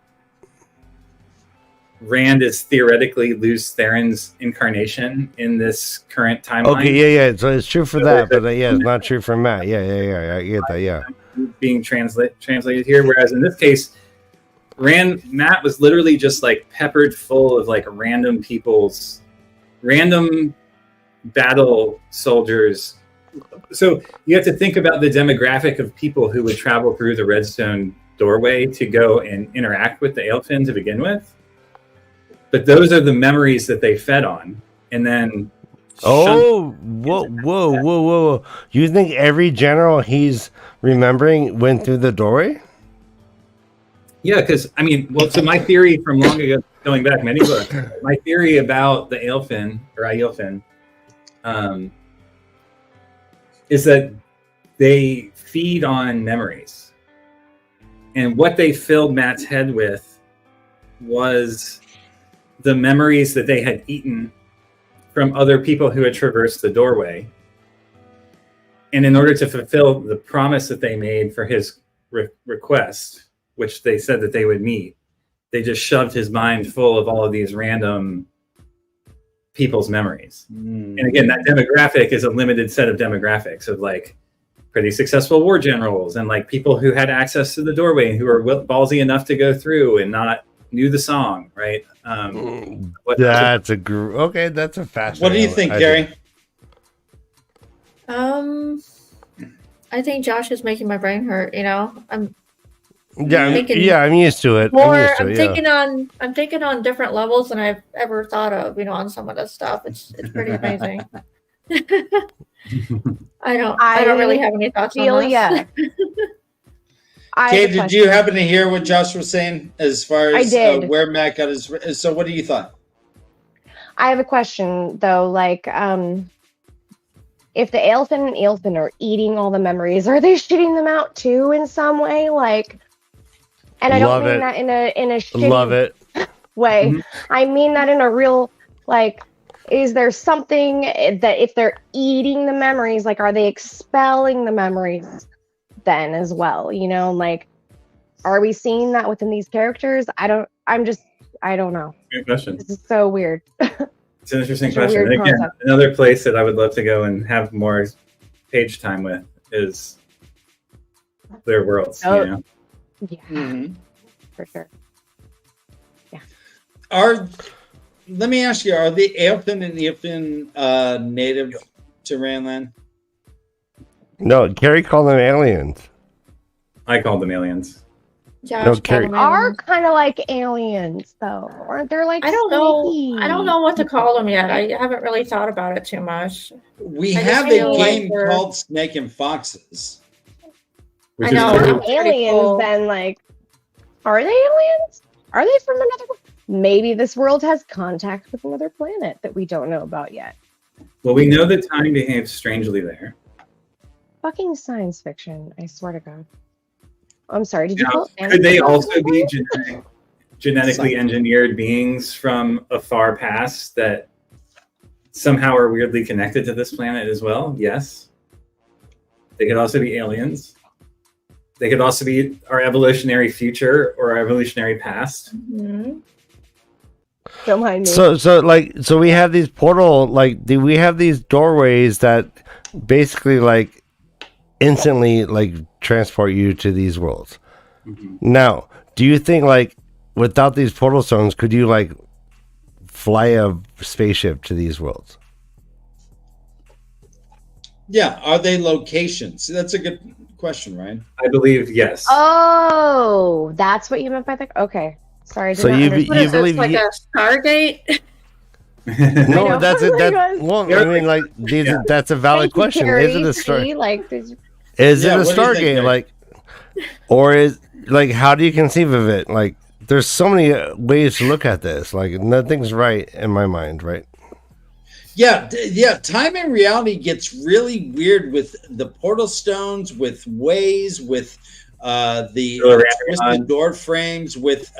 Rand is theoretically Luce Theron's incarnation in this current timeline. Okay, yeah. So it's true for that, but it's not true for Matt. Yeah. I get that, yeah. Being translated here, whereas in this case, Matt was literally just like peppered full of like random battle soldiers. So you have to think about the demographic of people who would travel through the Redstone doorway to go and interact with the Aelfinn to begin with. But those are the memories that they fed on, and then. Whoa! You think every general he's remembering went through the doorway? Yeah, because so my theory from long ago, going back many books, my theory about the Aelfinn is that they feed on memories, and what they filled Matt's head with was the memories that they had eaten from other people who had traversed the doorway. And in order to fulfill the promise that they made for his request, which they said that they would meet, they just shoved his mind full of all of these random people's memories. And again, that demographic is a limited set of demographics of like pretty successful war generals and like people who had access to the doorway and who were ballsy enough to go through and not knew the song, right? That's a fascinating. What do you think, Gary? I think Josh is making my brain hurt. I'm used to it. I'm thinking on different levels than I've ever thought of. On some of this stuff, it's pretty amazing. I don't really have any thoughts on this. Yeah. Kay, did you happen to hear what Josh was saying as far as where Matt got his? So, what do you thought? I have a question though. Like, if the Aelfinn are eating all the memories, are they shitting them out too in some way? Like, and I don't mean that in a shitty way. Mm-hmm. I mean that in a real like. Is there something that if they're eating the memories, like, are they expelling the memories? Then as well, like, are we seeing that within these characters? I don't know. Good question. This is so weird. It's an interesting question. And again, another place that I would love to go and have more page time with is their worlds. Yeah, mm-hmm. For sure. Yeah. Let me ask you: are the Aelfinn and Eophin native to Randland? No, Carrie called them aliens. I called them aliens. Josh are kind of like aliens, though. Aren't they like? I don't know what to call them yet. I haven't really thought about it too much. We have a game called Snake and Foxes. I know aliens. Cool. Then, like, are they aliens? Are they from another? Maybe this world has contact with another planet that we don't know about yet. Well, we know that time behaves strangely there. Fucking science fiction! I swear to God. I'm sorry. Did you call it? Could they also be genetically engineered beings from a far past that somehow are weirdly connected to this planet as well? Yes. They could also be aliens. They could also be our evolutionary future or our evolutionary past. Mhm. Don't mind me. So we have these portal, like, do we have these doorways that basically like instantly like transport you to these worlds? Now, do you think like without these portal stones, could you like fly a spaceship to these worlds? Yeah, are they locations? That's a good question, Ryan. I believe yes. Oh, that's what you meant by the. Okay, sorry. I did So not you understand. What is believe this, like you- a Stargate? No, know. that's it. Oh my That God. well, I mean, like these. That's a valid Thank you, question. Carrie. Is it a star? See, like, this- Is Yeah, it a what do you think, Stargate? Nick? Like, or is like how do you conceive of it? Like, there's so many ways to look at this. Like, nothing's right in my mind, right? Yeah, yeah. Time and reality gets really weird with the portal stones, with ways, with the twisted door frames, with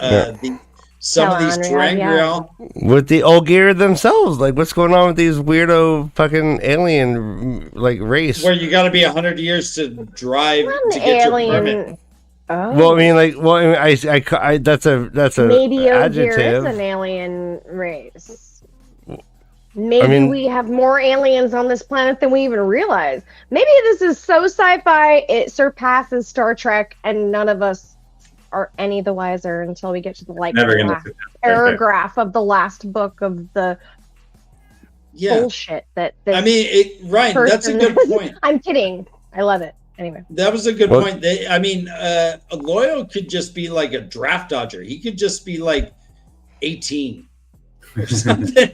some of these triangular. With the Olgir themselves, like, what's going on with these weirdo fucking alien like race? Where you got to be 100 years to drive Not to an get your alien. permit. Oh. Well, I mean, like, I that's a Maybe Ogier adjective. is an alien race. Maybe I mean- we have more aliens on this planet than we even realize. Maybe this is so sci-fi it surpasses Star Trek, and none of us are any the wiser until we get to the Never gonna last paragraph of the last book of the Yeah, bullshit that. This I mean, Ryan, that's a person- good point. I'm kidding. I love it. Anyway. That was a good Well- point. Loyal could just be like a draft dodger. He could just be like 18 or something.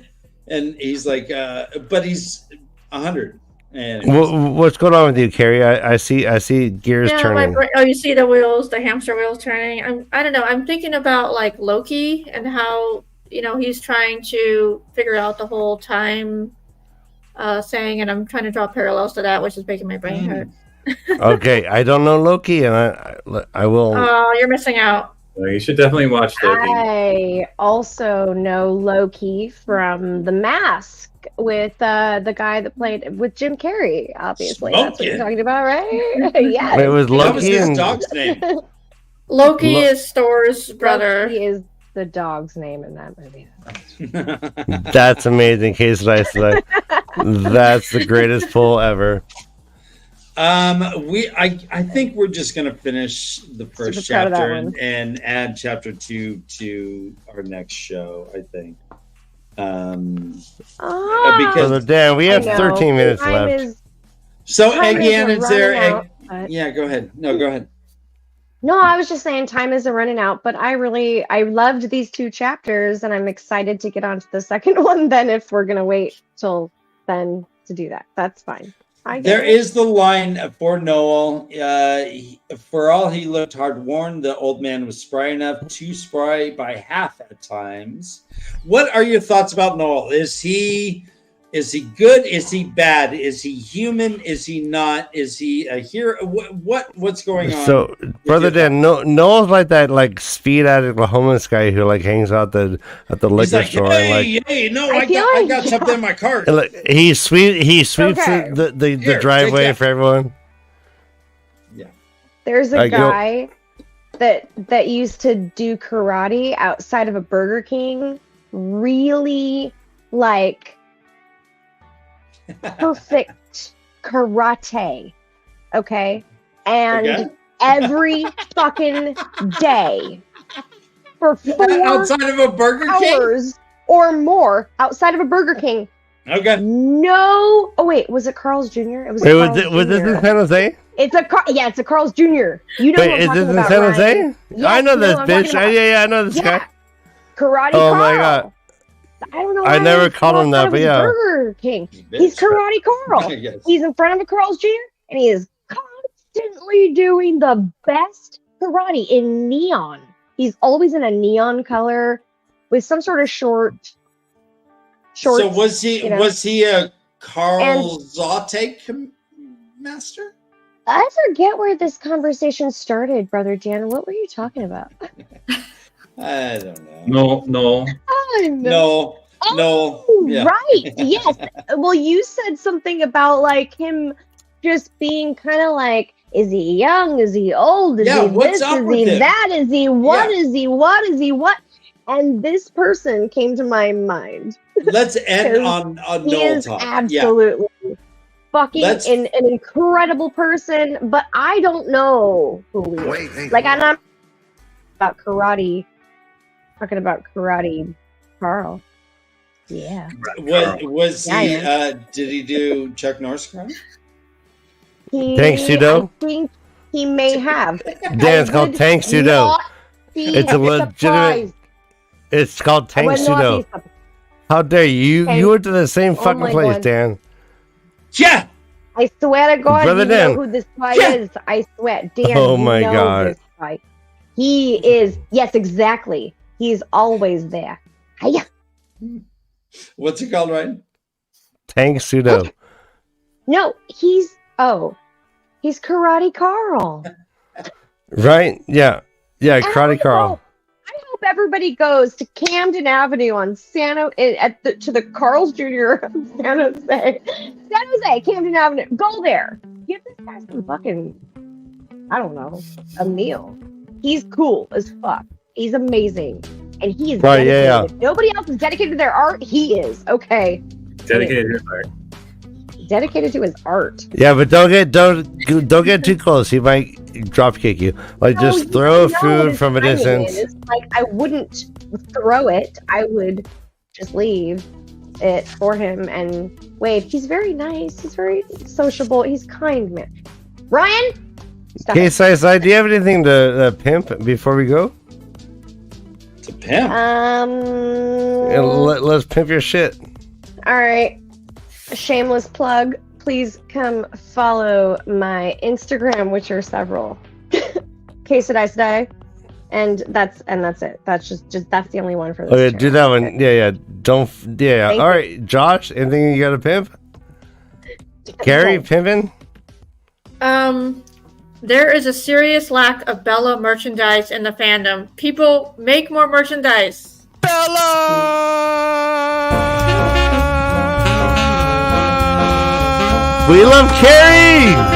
And he's like, but he's 100. And What's going on with you, Carrie? I see gears Yeah, turning. you see the wheels, the hamster wheels turning. I don't know. I'm thinking about like Loki and how he's trying to figure out the whole time saying, and I'm trying to draw parallels to that, which is making my brain hurt. Okay, I don't know Loki, and I will. Oh, you're missing out. Well, you should definitely watch Loki. I also know Loki from The Mask with the guy that played with Jim Carrey. Obviously, that's what you're talking about, right? Yeah. It was that was Loki his and dog's name. Loki is Thor's brother. Loki is the dog's name in that movie. that's amazing. Case that I said that's the greatest pull ever. I think we're just gonna finish the first Super proud of that chapter one. and add chapter 2 to our next show. I think. Because- So Dan, we have I know. 13 minutes Time left. is- So time is Eggieannon's there. running out, but- Yeah, go ahead. No, go ahead. No, I was just saying time isn't running out, but I loved these two chapters, and I'm excited to get on to the second one. Then, if we're gonna wait till then to do that, that's fine. There is the line for Noel. For all he looked hard worn, the old man was spry enough, too spry by half at times. What are your thoughts about Noel? Is he good? Is he bad? Is he human? Is he not? Is he a hero? What's going on? So, brother Dan, Noel's like that, like speed addict, the homeless guy who like hangs out at the liquor He's store. Hey, and, like, no, I I feel got like- something in my cart. and, like, he sweeps Okay. the Here, driveway take that. for everyone. There's a I go- guy that used to do karate outside of a Burger King. Really, like, perfect karate. Okay, and Okay. every fucking day for 4 Outside of a Burger King? hours or more outside of a Burger King. Okay. No. Oh wait, was it Carl's Jr.? It was. Wait, Carl's was this Jr.. in San Jose? It's a Carl's Jr. You know Wait, what I'm is talking this in about, San Ryan. Jose? Yes, I know you this what I'm talking bitch. about. Yeah, I know this Yeah. guy. Karate Oh Carl. my God. I don't know. I why never he's called him outside that, of but his yeah. Burger King. Bitch. He's Karate Carl. Yes. He's in front of a Carl's Jr. and he is constantly doing the best karate in neon. He's always in a neon color with some sort of shorts. So was he you know. was he a Carl And- Zotte master? I forget where this conversation started, Brother Dan. What were you talking about? I don't know. No. No. Oh, Yeah. right. Yes. Well, you said something about like him just being kind of like Is he young? Is he old? Is he what's this? up Is with he him? that? Is he what? Is he what? Is he what? And this person came to my mind. Let's end on He Noel is talk. absolutely fucking an incredible person, but I don't know who he is. Like, I'm not about karate. Talking about Karate Carl. Yeah. Was he? Did he do Chuck Norris karate? Tank Sudo? I think he may have. Dan, it's called Tank Sudo. It's a legitimate. It's called Tank Sudo. How dare you? You went to the same fucking place, Dan. Yeah. I swear to God, Brother you Dan. know who this guy is. I swear, Dan. Oh you my know God. This guy. He is. Yes, exactly. He's always there. Hiya. What's he called, Ryan? Tank Sudo. No, he's Karate Carl. Right? Yeah. Yeah, Karate Carl. I hope everybody goes to Camden Avenue on to the Carl's Jr. of San Jose. San Jose, Camden Avenue. Go there. Give this guy some fucking, I don't know, a meal. He's cool as fuck. He's amazing. And he is Right, dedicated. yeah. Nobody else is dedicated to their art. He is. Okay. Dedicated to his art. Dedicated to his art. Yeah, but don't get too close. He might drop kick you. Like, just throw food from a distance. Like, I wouldn't throw it. I would just leave it for him and wave. He's very nice. He's very sociable. He's kind, man. Ryan? Stop Okay, it. Sai, do you have anything to pimp before we go? To pimp. Yeah, let's pimp your shit. All right. A shameless plug. Please come follow my Instagram, which are several. Quesadai. And that's it. That's just that's the only one for this. Okay, channel. do that one. Okay. Yeah. Thank All right, Josh, anything you got to pimp? Gary, pimping? There is a serious lack of Bella merchandise in the fandom. People, make more merchandise. We love Carrie!